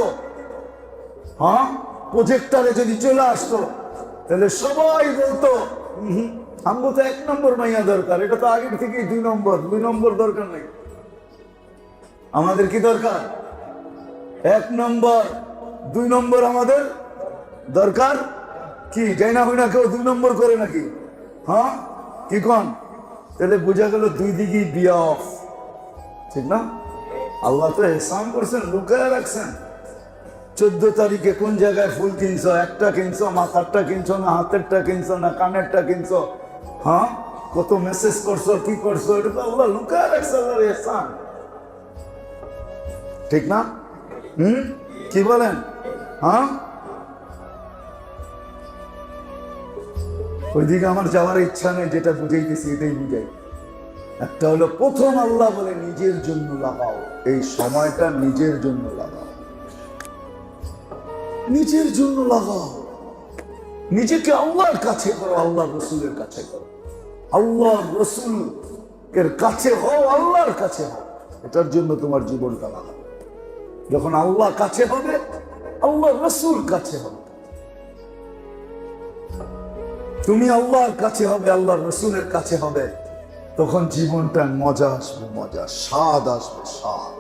হ্যাঁ, প্রজেক্টারে যদি চলে আসতো, তাহলে সবাই বলতো আমগো তো 1 নম্বর মাইয়া দরকার, এটা তো আগের থেকেই 2 নম্বর, 2 নম্বর দরকার নেই, আমাদের কি দরকার? 1 নম্বর, 2 নম্বর আমাদের দরকার। কি যাই না হয় না কেউ 2 নম্বর করে নাকি? হ্যাঁ, কি কন? তাহলে বোঝা গেল 2 দিকেই বিয়া অফ, ঠিক না? আল্লাহ তো এহসান করছেন, লুকায় রাখছেন। 14 তারিখে কোন জায়গায় ফুল কিনছো, একটা কিনছো, মাথারটা কিনছো না হাতেরটা কিনছো না কানেরটা কিনছো, হ্যাঁ, কত মেসেজ করছো, কি করছো, এটা তো আল্লাহ লুকায় রাখছে, আল্লাহর এহসান, ঠিক না? কি বলেন? হ্যাঁ, ওইদিকে আমার যাওয়ার ইচ্ছা নেই, যেটা বুঝাইতেছি এটাই বুঝাই। একটা হলো প্রথম আল্লাহ বলে নিজের জন্য লাগাও, এই সময়টা নিজের জন্য লাগাও, নিজের জন্য লাগাও, নিজেকে আল্লাহর কাছে করো, আল্লাহ রসুলের কাছে করো, আল্লাহ রসুলের কাছে হও, আল্লাহর কাছে হও, এটার জন্য তোমার জীবনটা লাগাও। যখন আল্লাহ কাছে হবে, আল্লাহ রসুল কাছে হবে, তুমি আল্লাহর কাছে হবে, আল্লাহ রসুলের কাছে হবে, তখন জীবনটা মজা আসবে, মজা, স্বাদ আসবে, স্বাদ।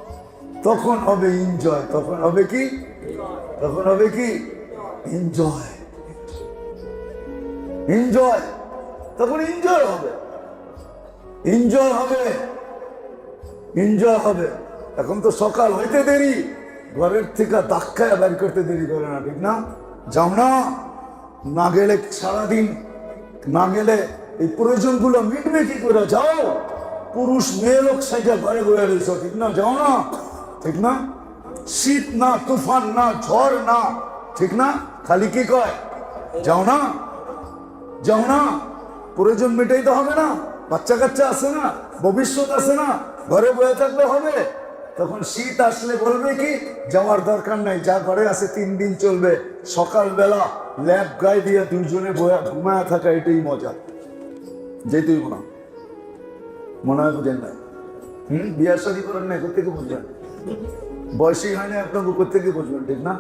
তখন হবে এনজয়, তখন হবে কি? তখন হবে কি? এনজয়, এনজয়, তখন এনজয় হবে, এনজয় হবে, এনজয় হবে। এখন তো সকাল হইতে দেরি, ঘরের থেকে ধাক্কায় বের করতে দেরি করে না, ঠিক না? যাও না, না গেলে সারাদিন না গেলে এই প্রয়োজনগুলো মিটবে কি করে? যাও, পুরুষ মেয়ে লোক সাইডে ঘরে ঘুরে রয়েছ, ঠিক না? যাও না, ঠিক না? শীত না, তুফান না, ঝড় না, ঠিক না? খালি কি কয় যাও না, যাও না, প্রয়োজন মেটাইতে হবে না, বাচ্চা কাচ্চা আছে না, ভবিষ্যৎ আছে না, ঘরে বয়ে থাকলে হবে। তখন শীত আসলে বলবে কি যাওয়ার দরকার নাই, যা ঘরে আছে 3 দিন চলবে। সকালবেলা ল্যাব গায়ে দিয়ে 2 জনে ঘুমায় থাকা, এটাই মজা। যেতেই না, মনে হয় বুঝেন নাই? বিয়া শাদী করেন না, কোথেকে বুঝবেন? বয়সী হয় না আপনাকে, কোথেকে বুঝবেন? ঠিক না?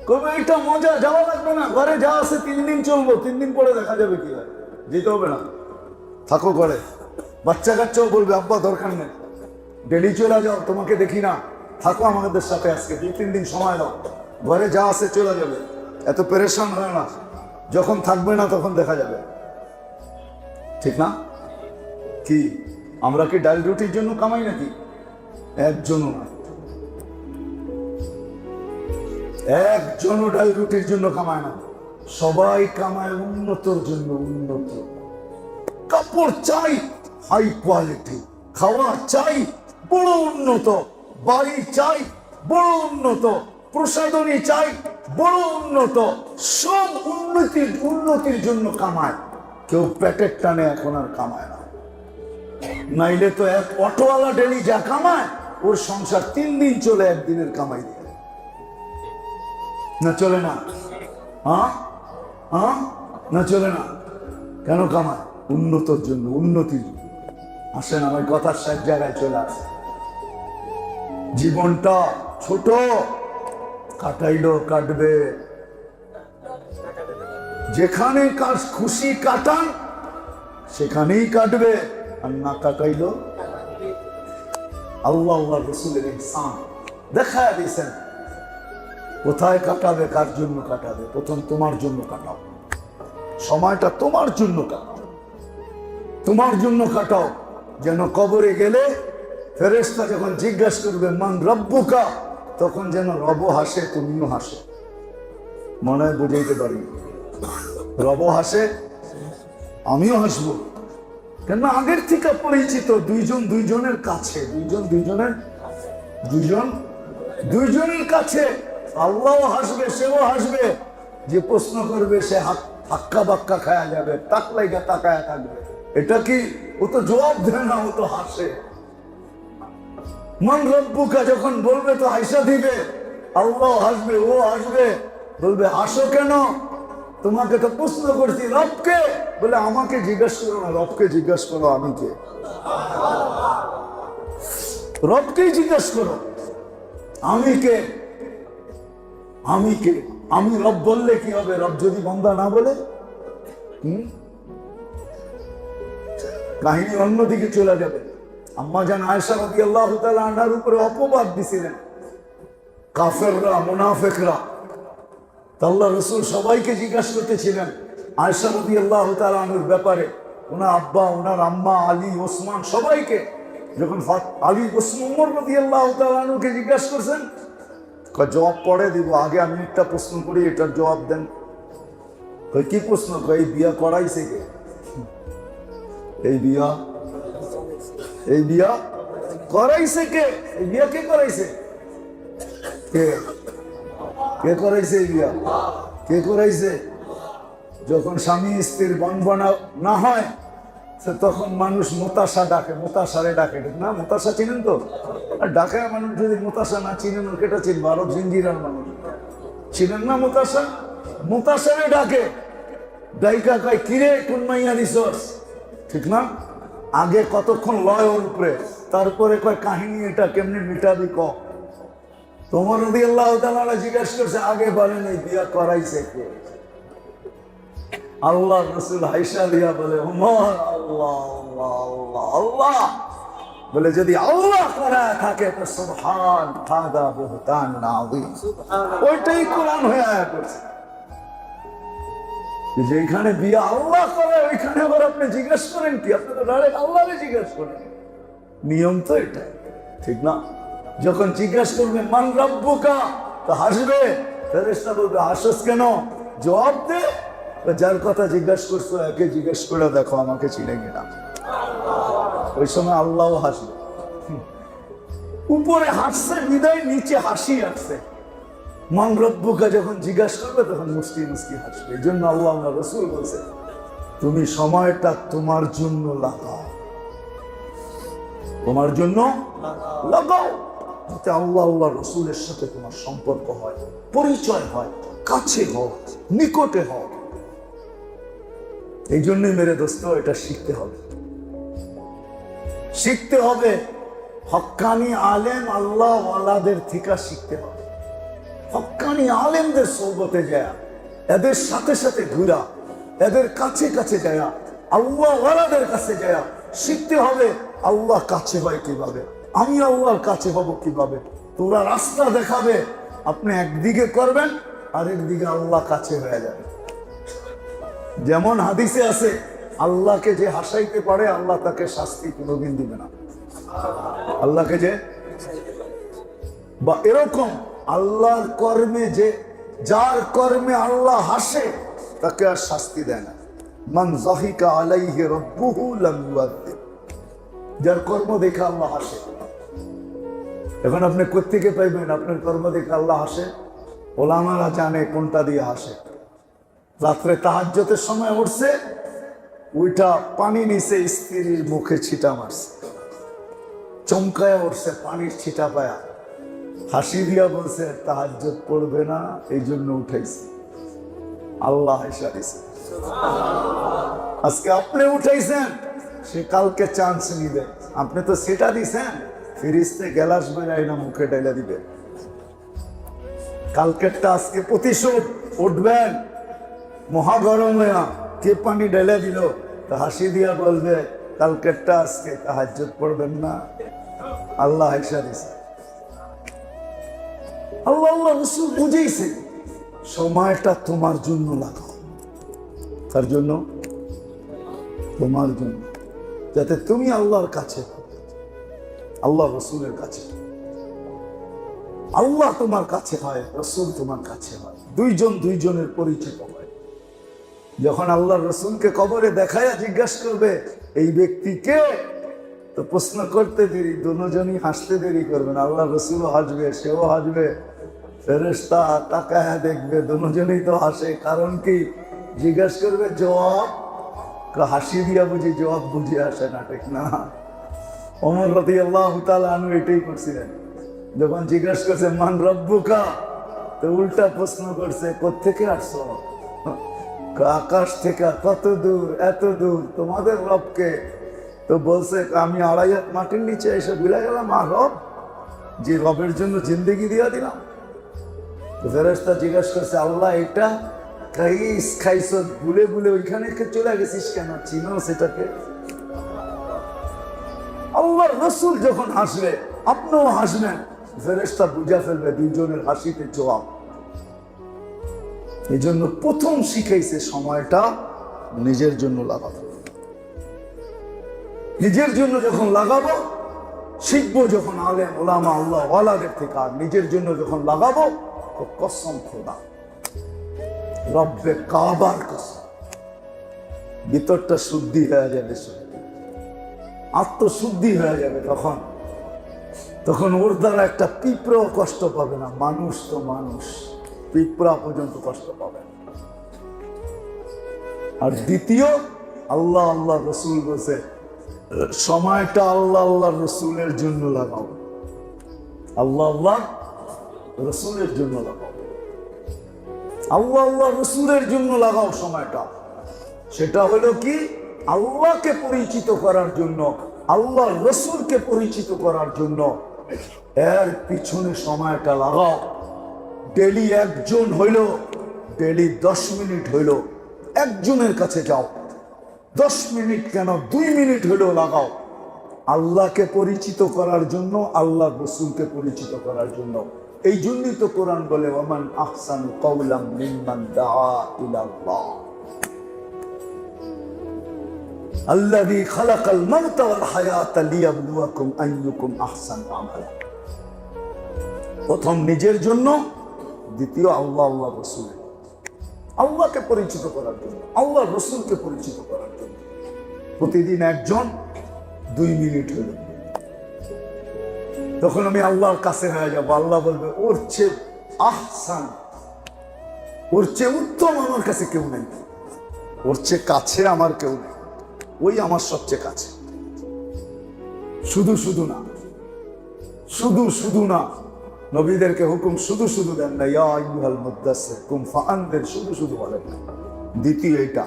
কবে এটা মজা, যাওয়া লাগবে না, ঘরে যা আছে 3 দিন চলবো, 3 দিন পরে দেখা যাবে কি হয়, যেতে হবে না, থাকো ঘরে। বাচ্চা কাচ্চাও বলবে আব্বা দরকার নেই, ডেলি চলে যাও, তোমাকে দেখি না, থাকো আমাদের সাথে আজকে 2-3 দিন সময় দাও, ঘরে যা আছে চলে যাবে, এত পেরেশান হয় না, যখন থাকবে না তখন দেখা যাবে। ঠিক না? কি আমরা কি ডাল রুটির জন্য কামাই নাকি? একজনও না, একজনও ডাল রুটির জন্য কামায় না, সবাই কামায় উন্নতর জন্য। উন্নত কাপড় চাই হাই কোয়ালিটি, খাওয়া চাই বড় উন্নত, বাড়ি চাই বড় উন্নত, প্রসাধনী চাই বড় উন্নত, সব উন্নতির জন্য কামায়। কেউ পেটের টানে এখন আর কামায় না। নাইলে তো এক অটোওয়ালা ডেলি যা কামায়, ওর সংসার 3 দিন চলে একদিনের কামাই দিয়ে। না চলে না? না চলে না? কেন কামায়? উন্নতর জন্য, উন্নতির জন্য। আসেন আমার কথার সব জায়গায় চলে আসে। জীবনটা ছোট, কাটাইলো কাটবে, যেখানে খুশি কাটান সেখানেই কাটবে, আর না কাটাইলো আল্লাহ রসুলের ইহসান দেখা দিয়েছেন কোথায় কাটাবে, কার জন্য কাটাবে। প্রথম তোমার জন্য কাটাও, সময়টা তোমার জন্য কাটাও, তোমার জন্য কাটাও, যেন কবরে গেলে ফেরেশতা যখন জিজ্ঞাসা করবে মান রব্বুকা, তখন যেন রব হাসে, তুমিও হাসো। মনে হয় বুঝাইতে পারি, রব হাসে আমিও হাসবো, কেন আগের থেকে পরিচিত, দুইজনের কাছে, দুইজনের কাছে। আল্লাহ হাসবে, সেও হাসবে, যে প্রশ্ন করবে সে হাক্কা বাক্কা খায়া যাবে, তাকলাইগা তাকায়া থাকবে। এটা কি? ও তো জবাব দেয় না, ও তো হাসে। মান রব্বুকা যখন বলবে তো হাসা দিবে, আল্লাহ হাসবে, ও হাসবে, বলবে হাসো কেন? তোমাকে তো প্রশ্ন করছি রবকে, বলে আমাকে জিজ্ঞাসা করো না, রবকে জিজ্ঞাসা করো আমি কে, রবকেই জিজ্ঞাসা করো আমি কে, আমি কে। আমি রব বললে কি হবে? রব যদি বান্দা না বলে, কাহিনী অন্যদিকে চলে যাবে। আম্মা জান আয়েশা রাদিয়াল্লাহু তাআলা আনহার উপরে অপবাদ দিছিলেন কাফেররা, মুনাফিকরা। আল্লাহ রাসূল সবাইকে জিজ্ঞাসা করতেছিলেন আয়েশা রাদিয়াল্লাহু তাআলা আনহার ব্যাপারে, ওনার আব্বা, ওনার আম্মা, আলী, ওসমান, সবাইকে। যখন আলী, ওসমান, ওমর রাদিয়াল্লাহু তাআলা আনহুকে জিজ্ঞাসা করছেন, জবাব পরে দিব, আগে আমি একটা প্রশ্ন করি, এটার জবাব দেন। কি প্রশ্ন? এই বিয়া করাইছে কে? এই বিয়া করাইছে কে? এই বিয়া কে করাইছে? কে করাইছে এই বিয়া? কে করাইছে? যখন স্বামী স্ত্রীর বনবনা না হয় তখন মানুষ মোতাসা ডাকে, মোতাসারে ডাকে, ঠিক না? মোতাসা চিনেন তো? আর ডাকে মানুষ যদি মোতাসা না চিনেন, কেটা চিনবো? আরব জিঞ্জিরার মানুষ চিনেন না মোতাসা? মোতাসারে ডাকে, ডাইকা কয় কিরে কোন মাইয়া রিসোর্স, ঠিক না? আগে কতক্ষণ লয় ওর উপরে, তারপরে কয় কাহিনী এটা কেমনি মিটাবি ক। তোমার রাদিয়াল্লাহু তাআলা জিজ্ঞাসা করছে, আগে বলেন এই বিয়া করাইছে কে? আল্লাহ রাসূল হাইসা দিয়া বলে, ওমর আল্লাহ আল্লাহ আল্লাহ আল্লাহ, বলে যদি আল্লাহ করা থাকে তো সুবহান হাদা বুহতান আযীম। ওইটাই কোরআন হয়ে আয়া করছে, যেখানে বিয়া আল্লাহ করে ওইখানে আবার আপনি জিজ্ঞেস করেন কি? আপনি তো ডাইরেক্ট আল্লাহরে জিজ্ঞেস করেন, নিয়ম তো এটা, ঠিক না? যখন জিজ্ঞেস করবে মান রব্বুকা, তো হাসবে, ফেরেশতা বলবে হাসস কেন? জবাব দে, যার কথা জিজ্ঞাসা করছো একে জিজ্ঞেস করে দেখো আমাকে চিনে কিনা। ওই সময় আল্লাহও হাসবে। উপরে হাসছে বিদায়, নিচে হাসি আসছে। মান রব্বুকা যখন জিজ্ঞাসা করবে তখন মুস্কি মুস্কি হাসবে। এই জন্য আল্লাহ রাসূল বলছে, তুমি সময়টা তোমার জন্য লাগাও, তোমার জন্য লাগাও, যাতে আল্লাহ রাসূলের সাথে তোমার সম্পর্ক হয়, পরিচয় হয়, কাছে হও, নিকটে হও। এই জন্যই মেরে দোস্ত এটা শিখতে হবে, শিখতে হবে। হক্কানি আলেম আল্লাহ ওয়ালাদের থেকে শিখতে হবে। হক্কানি আলেমদের সোহবতে যায়, এদের সাথে সাথে ঘুরা, এদের কাছে কাছে যায়, আল্লাহ ওয়ালাদের কাছে যায় শিখতে হবে। আল্লাহ কাছে হয় কিভাবে, আমি আল্লাহর কাছে হব কিভাবে। তোরা রাস্তা দেখাবে, আপনি একদিকে করবেন আর একদিকে আল্লাহ কাছে হয়ে যাবে। যেমন হাদিসে আছে, আল্লাহকে যে হাসাইতে পারে আল্লাহ তাকে শাস্তি কোনোদিন দিবে না। আল্লাহকে যে, বা এরকম আল্লাহর কর্মে যে, যার কর্মে আল্লাহ হাসে তাকে আর শাস্তি দেয় না। মান যাহিকা আলাইহি রাব্বুহু লাম ইউআযিব, যার কর্ম দেখে আল্লাহ হাসে। এখন আপনি কোত্থেকে পাইবেন আপনার কর্ম দেখে আল্লাহ হাসে? ওলামারা জানে কোনটা দিয়ে হাসে। রাত্রে তাহাজ্জুদের সময় উঠছে, ওইটা পানি নিচে স্ত্রীর মুখে ছিটা মারছে, চমকায়া উঠছে, পানির ছিটা পায়া হাসি দিয়া বলছে তাহাজ্জুদ পড়বে না, এই জন্য উঠাইছে। আল্লাহ হাসা দিছে। আজকে আপনি উঠাইছেন, সে কালকে চান্স নিবে। আপনি তো সেটা দিছেন, ফিরিস্তে গ্যালাস বেড়াই না মুখে ডাইলা দিবে। কালকেরটা আজকে প্রতিশোধ। উঠবেন মহাগরম হইয়া, কে পানি ঢেলে দিল, তা হাসি দিয়া বলবে কালকেরটা আজকে তাহাজ্জুদ পড়বেন না। আল্লাহ হাসা দিছে। আল্লাহ রাসূল বুঝেইছে সময়টা তোমার জন্য লাগাও। তার জন্য, তোমার জন্য, যাতে তুমি আল্লাহর কাছে, আল্লাহ রসুলের কাছে, আল্লাহ তোমার কাছে হয়, রসুল তোমার কাছে হয়, দুইজন দুইজনের পরিচিত হয়। যখন আল্লাহ রসুলকে কবরে দেখায়া জিজ্ঞাসা করবে এই ব্যক্তি কে, তো প্রশ্ন করতে দেরি, দুজনই হাসতে দেরি করবেন। আল্লাহ রসুলও হাসবে, সেও হাসবে, ফেরেশতা তাকায়া দেখবে, দুজনেই তো হাসে। কারণ কি? জিজ্ঞাসা করবে জবাব, হাসি দিয়া বুঝি জবাব বুঝে আসে না, ঠিক না? ওমর রাদিয়াল্লাহু তাআলা আনহু এটাই করছিলেন। যখন জিজ্ঞাসা করছে মান রব্বুকা, তো উল্টা প্রশ্ন করছে কোত্থেকে আসছো? আকাশ থেকে। কত দূর? এত দূর। তোমাদের রবকে? তো বলছে আমি 2.5 হাত মাটির নিচে এসে ভুলে গেলাম আর রব, যে রবের জন্য জিন্দেগি দিয়া দিলাম। ফেরেশতা জিজ্ঞাসা করছে আল্লাহ এটা খাইছ ভুলে ভুলে ওইখানে চলে গেছিস কেন? চিনো সেটাকে? আল্লাহর রাসূল যখন হাসবে আপনিও হাসবেন, ফেরেশতা বুঝা ফেলবে দুইজনের হাসিতে জবাব। এই জন্য প্রথম শিখাইছে সময়টা নিজের জন্য লাগাবো। নিজের জন্য যখন লাগাবো, শিখবো যখন আলেম ওলামা আল্লাহ ওয়ালাদের থেকে, আর নিজের জন্য যখন লাগাবো তো কসম খোদা, রব্বে কাবার কসম, ভিতরটা শুদ্ধি হয়ে যাবে, আত্মশুদ্ধি হয়ে যাবে। তখন ওর দ্বারা একটা পিঁপড়াও কষ্ট পাবে না। মানুষ তো মানুষ, পিঁপড়া পর্যন্ত কষ্ট পাবে না। আর দ্বিতীয়, আল্লাহ আল্লাহ রসুল বলছে সময়টা আল্লাহ আল্লাহ রসুলের জন্য লাগাও। আল্লাহ আল্লাহ রসুলের জন্য লাগাও। আল্লাহ আল্লাহ রসুলের জন্য লাগাও সময়টা। সেটা হলো কি? আল্লাহকে পরিচিত করার জন্য, আল্লাহ রসুলকে পরিচিত করার জন্য। এর পিছনে সময়টা লাগাও। ডেলি একজন হইল, ডেলি 10 মিনিট হইল একজনের কাছে যাও। 10 মিনিট কেন, 2 মিনিট হইলেও লাগাও আল্লাহকে পরিচিত করার জন্য, আল্লাহ রসুলকে পরিচিত করার জন্য। এই জন্যই তো কোরআন বলে ওয়ামান আহসানু কাওলাম মিম্মান দাআ ইলাল্লাহ আল্লাযী খালাকাল মাউতা ওয়াল হায়াতা লিয়াবলুয়াকুম আইয়ুকুম আহসানু আমালা। প্রথম নিজের জন্য, দ্বিতীয় আল্লাহ আল্লাহ রসুল, আল্লাহকে পরিচিত করার জন্য, আল্লাহ রসুলকে পরিচিত করার জন্য। প্রতিদিন একজন 2 মিনিট হইল, তখন আমি আল্লাহর কাছে হয়ে যাবো। আল্লাহ বলবে ওর চেয়ে আহসান, ওর চেয়ে উত্তম আমার কাছে কেউ নেই, ওর চেয়ে কাছে আমার কেউ নেই, ওই আমার সবচেয়ে কাছে। শুধু শুধু না, শুধু শুধু না, নবীদেরকে হুকুম শুধু শুধু দেন না, ইয়া আইয়ুহাল মুদ্দাসসির কুম ফাআনদির, শুধু শুধু বলেন না। দ্বিতীয় এটা,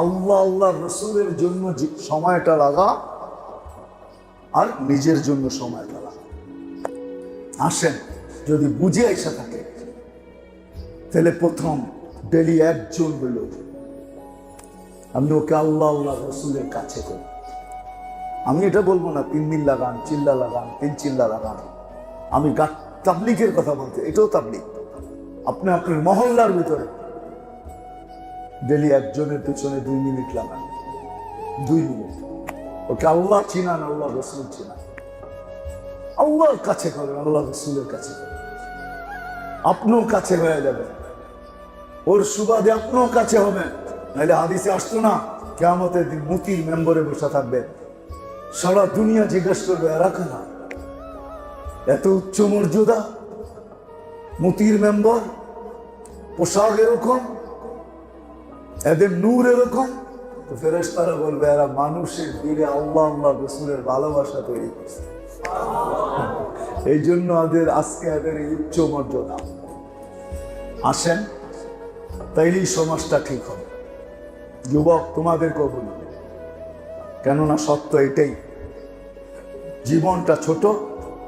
আল্লাহ আল্লাহ রসুলের জন্য সময়টা লাগা। আর নিজের জন্য সময় ফেলা। আসেন, যদি বুঝে এসে থাকে তাহলে প্রথম ডেলি একজন হইল আপনি ওকে আল্লাহ আল্লাহ রসুলের কাছে করি। আমি এটা বলবো না 3 দিন লাগান, চিল্লা লাগান, 3 চিল্লা লাগান। আমি তাবলিগের কথা বলতে, এটাও তাবলিগ। আপনি আপনার মহল্লার ভিতরে ডেলি একজনের পেছনে 2 মিনিট লাগান, 2 মিনিট। ওকে আল্লাহ চিনান, আল্লাহ রসুল চিনান, আল্লাহর কাছে করেন, আল্লাহ রসুলের কাছে করেন। আপনার কাছে হয়ে যাবে, ওর সুবাদে আপনার কাছে হবেন। নাহলে হাদিসে আসতো না, কিয়ামতের দিন মুতির মেম্বরে বসে থাকবে, সারা দুনিয়া জিজ্ঞেস করবে এরা কারা, এত উচ্চ মর্যাদা, মুতির মেম্বর, পোশাক এরকম, এদের নূর এরকম। তো ফেরেশতারা বলবে এরা মানুষের দিলে আল্লাহ আল্লাহ রসুলের ভালোবাসা তৈরি করছে, এই জন্য আজকে এদের এই উচ্চ মর্যাদা। আসেন, তাইলেই সমাজটা ঠিক হবে। যুবক, তোমাদেরকেও বলি, কেননা সত্য এটাই, জীবনটা ছোট,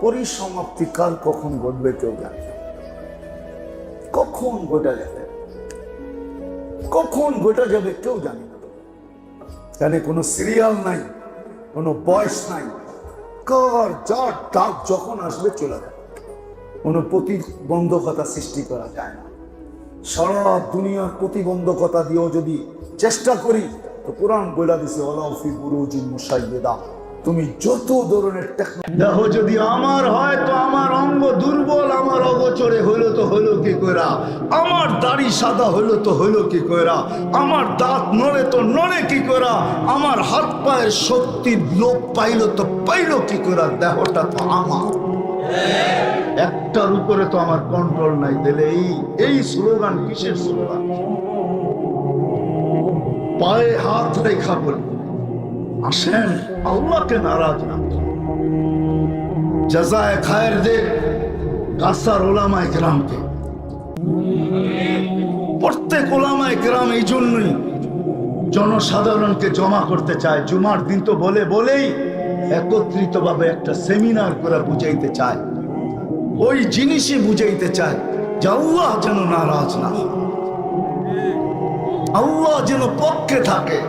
পরিসমাপ্তি কাল কখন ঘটবে কেউ জানে না। কখন ঘটে যাবে, কখন ঘটে যাবে কেউ জানে না। জানে কোনো সিরিয়াল নাই, কোনো বয়স নাই, কার যার ডাক যখন আসবে চলে যাবে, কোনো প্রতিবন্ধকতা সৃষ্টি করা যায় না। সারা দুনিয়ার প্রতিবন্ধকতা দিয়েও যদি চেষ্টা করি তো কোরআন বলে দিছে ওয়ালাউ ফি বুরুজিন মুশাইয়্যিদা, তুমি যত ধরনের দেখো, যদি আমার হয় তো আমার অঙ্গ দুর্বল, আমার অগোচরে হইলো তো হইলো কি কইরা, আমার দাড়ি সাদা হইলো তো হইলো কি কইরা, আমার দাঁত নড়ে তো নড়ে কি কইরা, আমার হাত পায়ের শক্তি লোপ পাইলো তো পাইলো কি কইরা, দেহটা তো আমার, একটার উপরে তো আমার কন্ট্রোল নাই। দিলে এই স্লোগান কিসের স্লোগান? পায়ে হাত রেখা বলি, আসেন আল্লাহকে নারাজ না, জাযায়ে খায়ের দে কাসার ওলামায়ে কেরামকে। প্রত্যেক ওলামায়ে কেরাম এই জন্যই জনসাধারণকে জমা করতে চায়। জুমার দিন তো বলেই একত্রিতভাবে একটা সেমিনার করে বুঝাইতে চায়, ওই জিনিসই বুঝাইতে চায় যে আল্লাহ যেন নারাজ না হয়, আল্লাহ যেন পক্ষে থাকে।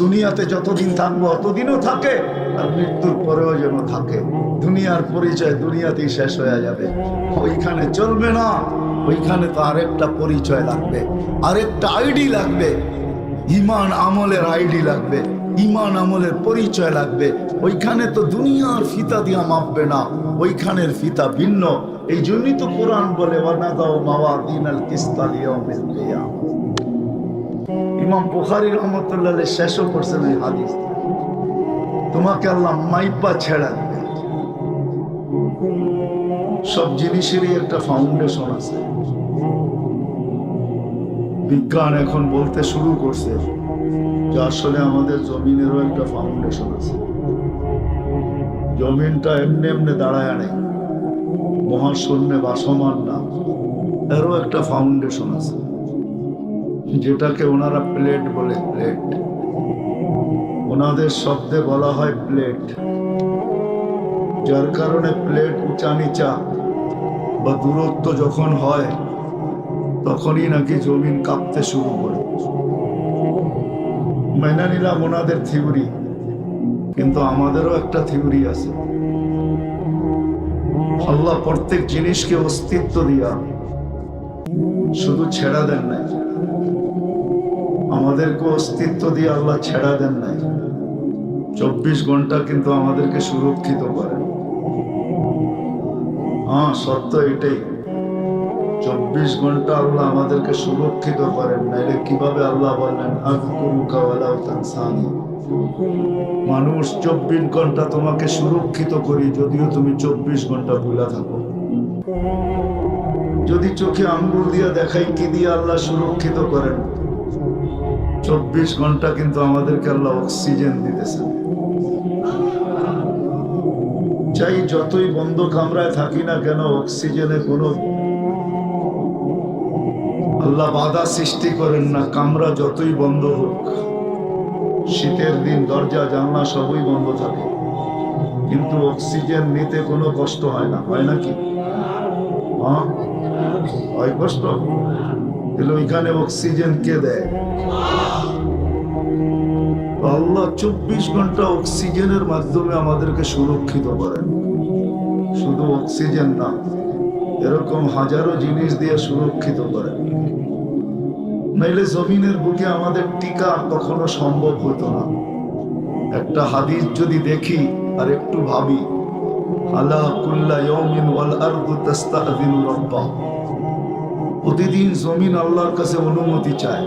দুনিয়াতে যতদিন থাকবো অতদিনও থাকে, আর মৃত্যুর পরেও যেন থাকে। দুনিয়ার পরিচয় দুনিয়াতেই শেষ হয়ে যাবে, ওইখানে চলবে না। ওইখানে তো আরেকটা পরিচয় লাগবে, আরেকটা আইডি লাগবে, ইমান আমলের আইডি লাগবে, ইমান আমলের পরিচয় লাগবে। ওইখানে তো দুনিয়ার ফিতা দিয়া মাপবে না, ওইখানের ফিতা ভিন্ন। এই জন্যই তো কোরআন বলে ওয়ানাদাউ মাওয়াদিনাল কিসতা লিয়াউমিল কিয়ামah। ইমাম বুখারী রাহমাতুল্লাহ আলাইহি শেষও করছেন এই হাদিস, তোমাকে আল্লাহ মাইপা ছেড়া দিবে। সব জিনিসেরই একটা ফাউন্ডেশন আছে। বিজ্ঞান এখন বলতে শুরু করছে যে আসলে আমাদের জমিনেরও একটা ফাউন্ডেশন আছে। জমিনটা এমনি এমনি দাঁড়ায় নেই, মহাশূন্যে ভাসমান না, এরও একটা ফাউন্ডেশন আছে, যেটাকে ওনারা প্লেট বলে। প্লেট ওনাদের শব্দে বলা হয় প্লেট, যার কারণে প্লেট উঁচা নিচা বা দূরত্ব যখন হয় তখনই নাকি জমিন কাঁপতে শুরু করে। মেনে নিলাম ওনাদের থিওরি, কিন্তু আমাদেরও একটা থিওরি আছে। আল্লাহ প্রত্যেক জিনিসকে অস্তিত্ব দিয়া শুধু ছেড়া দেন নাই, আমাদেরকে অস্তিত্ব দিয়ে আল্লাহ ছেড়া দেন নাই। 24 ঘন্টা কিন্তু আমাদেরকে সুরক্ষিত করেন। হ্যাঁ, সত্য এটাই, 24 ঘন্টা আল্লাহ আমাদেরকে সুরক্ষিত করেন। নাইলে কিভাবে আল্লাহ বললেন আযকুরুকা ওয়ালা তানসানি, মানুষ 24 ঘন্টা তোমাকে সুরক্ষিত করি, যদিও তুমি 24 ঘন্টা ভুলা থাকো। যদি চোখে আঙ্গুল দিয়া দেখাই কি দিয়ে আল্লাহ সুরক্ষিত করেন, 24 ঘন্টা কিন্তু আমাদেরকে আল্লাহ অক্সিজেন দিতেছেন। চাই যতই বন্ধ কামরায় থাকি না কেন, অক্সিজেনে কোনো আল্লাহ বাধা সৃষ্টি করেন না। কামরা যতই বন্ধ হোক, শীতের দিন দরজা জানলা সবই বন্ধ থাকে, কিন্তু অক্সিজেন নিতে কোনো কষ্ট হয় না, হয় নাকি? হ্যাঁ, হয় কষ্ট। তাহলে ওইখানে অক্সিজেন কে দেয়? আল্লাহ 24 ঘন্টা অক্সিজেনের মাধ্যমে আমাদেরকে সুরক্ষিত করেন। শুধু অক্সিজেন না, এরকম হাজারো জিনিস দিয়ে সুরক্ষিত করেন। নাইলে জমিনের বুকে আমাদের টিকা কখনো সম্ভব হতো না। একটা হাদিস যদি দেখি আর একটু ভাবি, আলা কুল্লা ইয়াউমিন ওয়াল আরদু তাস্তাযিনু রাব্বাহ, প্রতিদিন জমিন আল্লাহর কাছে অনুমতি চায়।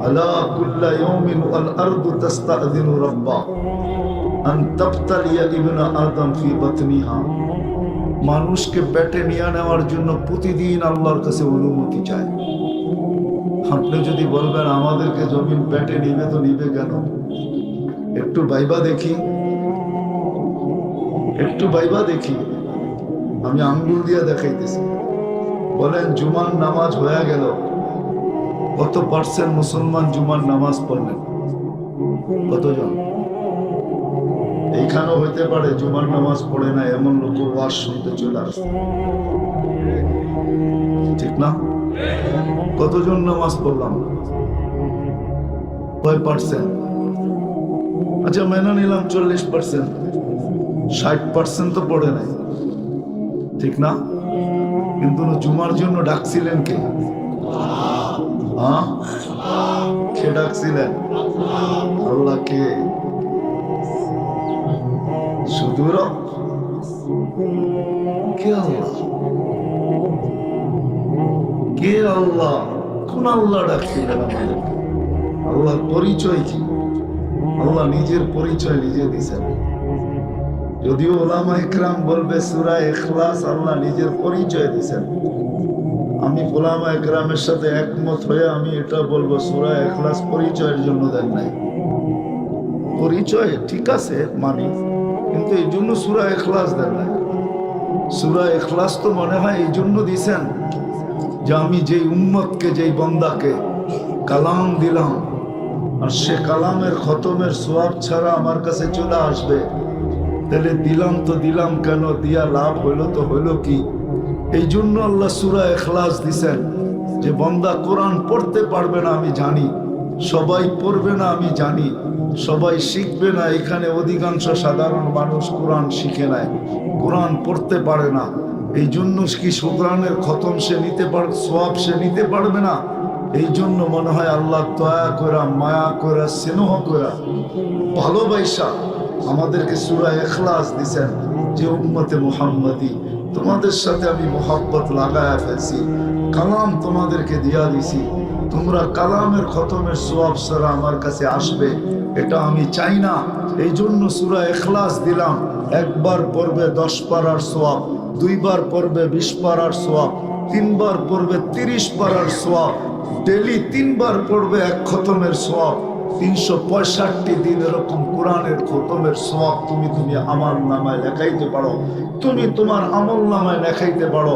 আলা কুল্লা ইয়াউমিন ওয়াল আরদু তাস্তাযিনু রাব্বাহ আন তাবতালিয়া ইবনা আদম ফি বাতনিহা, মানুষকে পেটে নিয়ে নেওয়ার জন্য প্রতিদিন আল্লাহর কাছে অনুমতি চায়। আপনি যদি বলবেন আমাদেরকে জমিন পেটে নিবে, তো নিবে কেন? একটু ভাইবা দেখি, একটু ভাইবা দেখি। আমি আঙ্গুল দিয়ে দেখাইতেছি। বলেন জুমার নামাজ হয়ে গেল, কত পার্সেন্ট মুসলমান জুমার নামাজ পড়লেন? কতজন? এইখানেও হইতে পারে জুমার নামাজ পড়ে না এমন লোক ওয়াজ শুনতে চলে আসে, ঠিক না? কতজন নামাজ পড়লাম? কয় পার্সেন্ট? আচ্ছা মেনে নিলাম 40%, 60% তো পড়ে নাই, ঠিক না? কিন্তু জুমার জন্য ডাকছিলেন কে? কে ডাকছিলেন? আল্লাহ। কে? শুধু কে? আল্লাহ। কে আল্লাহ? কোন আল্লাহ ডাকছিলেন আমাদের? আল্লাহর পরিচয় কি? আল্লাহ নিজের পরিচয় নিজে দিয়েছেন। যদিও ওলামা ইকরাম বলবে সূরা ইখলাস আল্লাহ নিজের পরিচয় দিয়েছেন, আমি ওলামা ইকরামের সাথে একমত হয়ে আমি এটা বলবো সূরা ইখলাস পরিচয়ের জন্য দেন নাই। পরিচয় ঠিক আছে মানি, কিন্তু এই জন্য সূরা ইখলাস দেন নাই। সূরা ইখলাস তো মনে হয় এই জন্য দিয়েছেন যে আমি যেই উম্মতকে, যেই বন্দাকে কালাম দিলাম, আর সে কালামের খতমের সোয়াব ছাড়া আমার কাছে চলে আসবে, তাহলে দিলাম তো দিলাম কেন, দিয়া লাভ হইলো তো হইলো কি? এই জন্য আল্লাহ সূরা ইখলাস দিছেন যে বন্দা কোরআন পড়তে পারবে না আমি জানি, সবাই পড়বে না আমি জানি, সবাই শিখবে না। এখানে অধিকাংশ সাধারণ মানুষ কোরআন শিখে নাই, কোরআন পড়তে পারে না। এই জন্য কি কোরআনের খতম সে নিতে পার, সোয়াব সে নিতে পারবে না। এই জন্য মনে হয় আল্লাহ দয়া করা, মায়া করা, স্নেহ করা, ভালোবাসা আমাদেরকে সূরা ইখলাস দিছেন যে উম্মতে মুহাম্মাদি তোমাদের সাথে আমি মোহাব্বত লাগায়া ফেলছি, কালাম তোমাদেরকে দিয়া দিছি, তোমরা কালামের খতমের সোয়াব ছাড়া আমার কাছে আসবে এটা আমি চাই না। এই জন্য সূরা ইখলাস দিলাম। একবার পড়বে 10 পারার সোয়াব, দুইবার পড়বে 20 পারার সোয়াব, তিনবার পড়বে 30 পারার সোয়াব, ডেলি 3 বার পড়বে এক খতমের সোয়াব, 365 দিন এরকম কোরআনের খতমের সোয়াব তুমি আমার নামায় লেখাইতে পারো, তুমি তোমার আমল নামায় লেখাইতে পারো।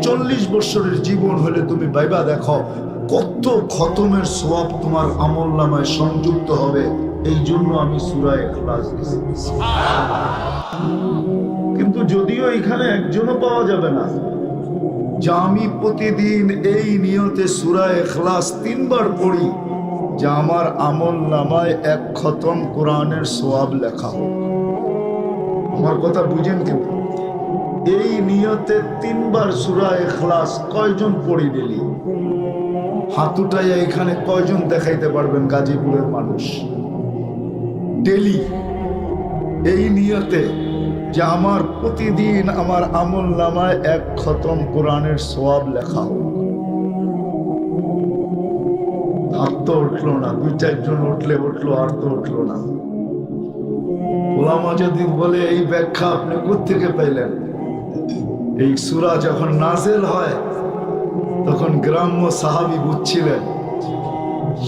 40 বছরের জীবন হলে তুমি ভাইবা দেখো কত খতমের সোয়াব তোমার আমল নামায় সংযুক্ত হবে। এই জন্য আমি সূরা ইখলাস দিয়েছি। কিন্তু যদিও এখানে একজনও পাওয়া যাবে না যে আমি প্রতিদিন এই নিয়তে সূরা ইখলাস 3 বার পড়ি যে আমার আমল নামায় এক খতম কোরআনের সোয়াব লেখা হোক। আমার কথা বুঝেন? কিন্তু এই নিয়তে 3 বার সূরা ইখলাস কয়জন পড়ি ডেলি? হাত উঠাইয়া এখানে কয়জন দেখাইতে পারবেন গাজীপুরের মানুষ ডেলি এই নিয়তে যে আমার প্রতিদিন আমার আমল নামায় এক খতম কোরআনের সোয়াব লেখা হোক? হাত তো উঠলো না, 2-4 জন উঠলো, আর তো উঠলো না। ওলামা যদি বলে এই ব্যাখ্যা আপনি কোত্থেকে পাইলেন? এই সূরা যখন নাযিল হয় তখন গ্রাম্য সাহাবী বুঝছিলেন,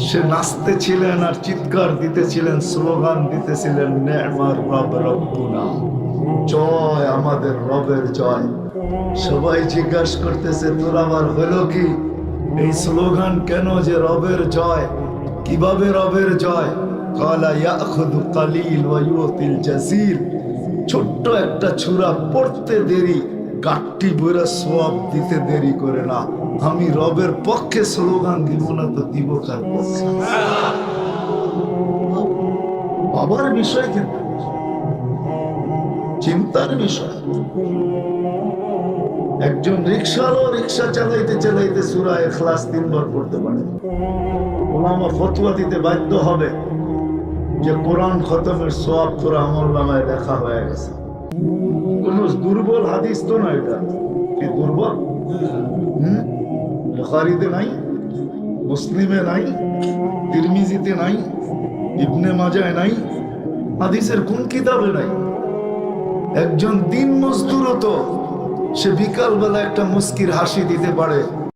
সে নাচতেছিলেন আর চিৎকার দিতেছিলেন, স্লোগান দিতেছিলেন, নেমার রব রব্বুনা, জয় আমাদের রবের জয়। সবাই জিজ্ঞাসা করতেছে তোর আবার হলো কি? এই স্লোগান কেন যে রবের জয়? কিভাবে রবের জয়? কালা ইয়াখুযু কালিল ওয়া ইউতিল জাসীল। ছোট্ট একটা ছুরা পড়তে দেরি, গাট্টি বইরা সওয়াব দিতে দেরি করে না। আমি রবের পক্ষে স্লোগান দিব না তো দিব কার পক্ষে? বাবার বিষয় কিন্তু চিন্তার বিষয়। একজন রিকশাওয়ালা রিকশা চালাইতে চালাইতে সূরা ইখলাস 3 বার পড়তে পারে। ওলামা ফতোয়া দিতে বাধ্য হবে যে কোরআন খতমের সওয়াব তোর আমলনামায় লেখা হয়ে গেছে। কোন দুর্বল হাদিস তো না, এটা কি দুর্বল? বুখারীতে নাই, মুসলিমে নাই, তিরমিজিতে নাই, ইবনে মাজায় নাই, হাদিসের কোন কিতাবে নাই। একজন দিন মজদুরও তো সে বিকালবেলা একটা মুস্কির হাসি দিতে পারে,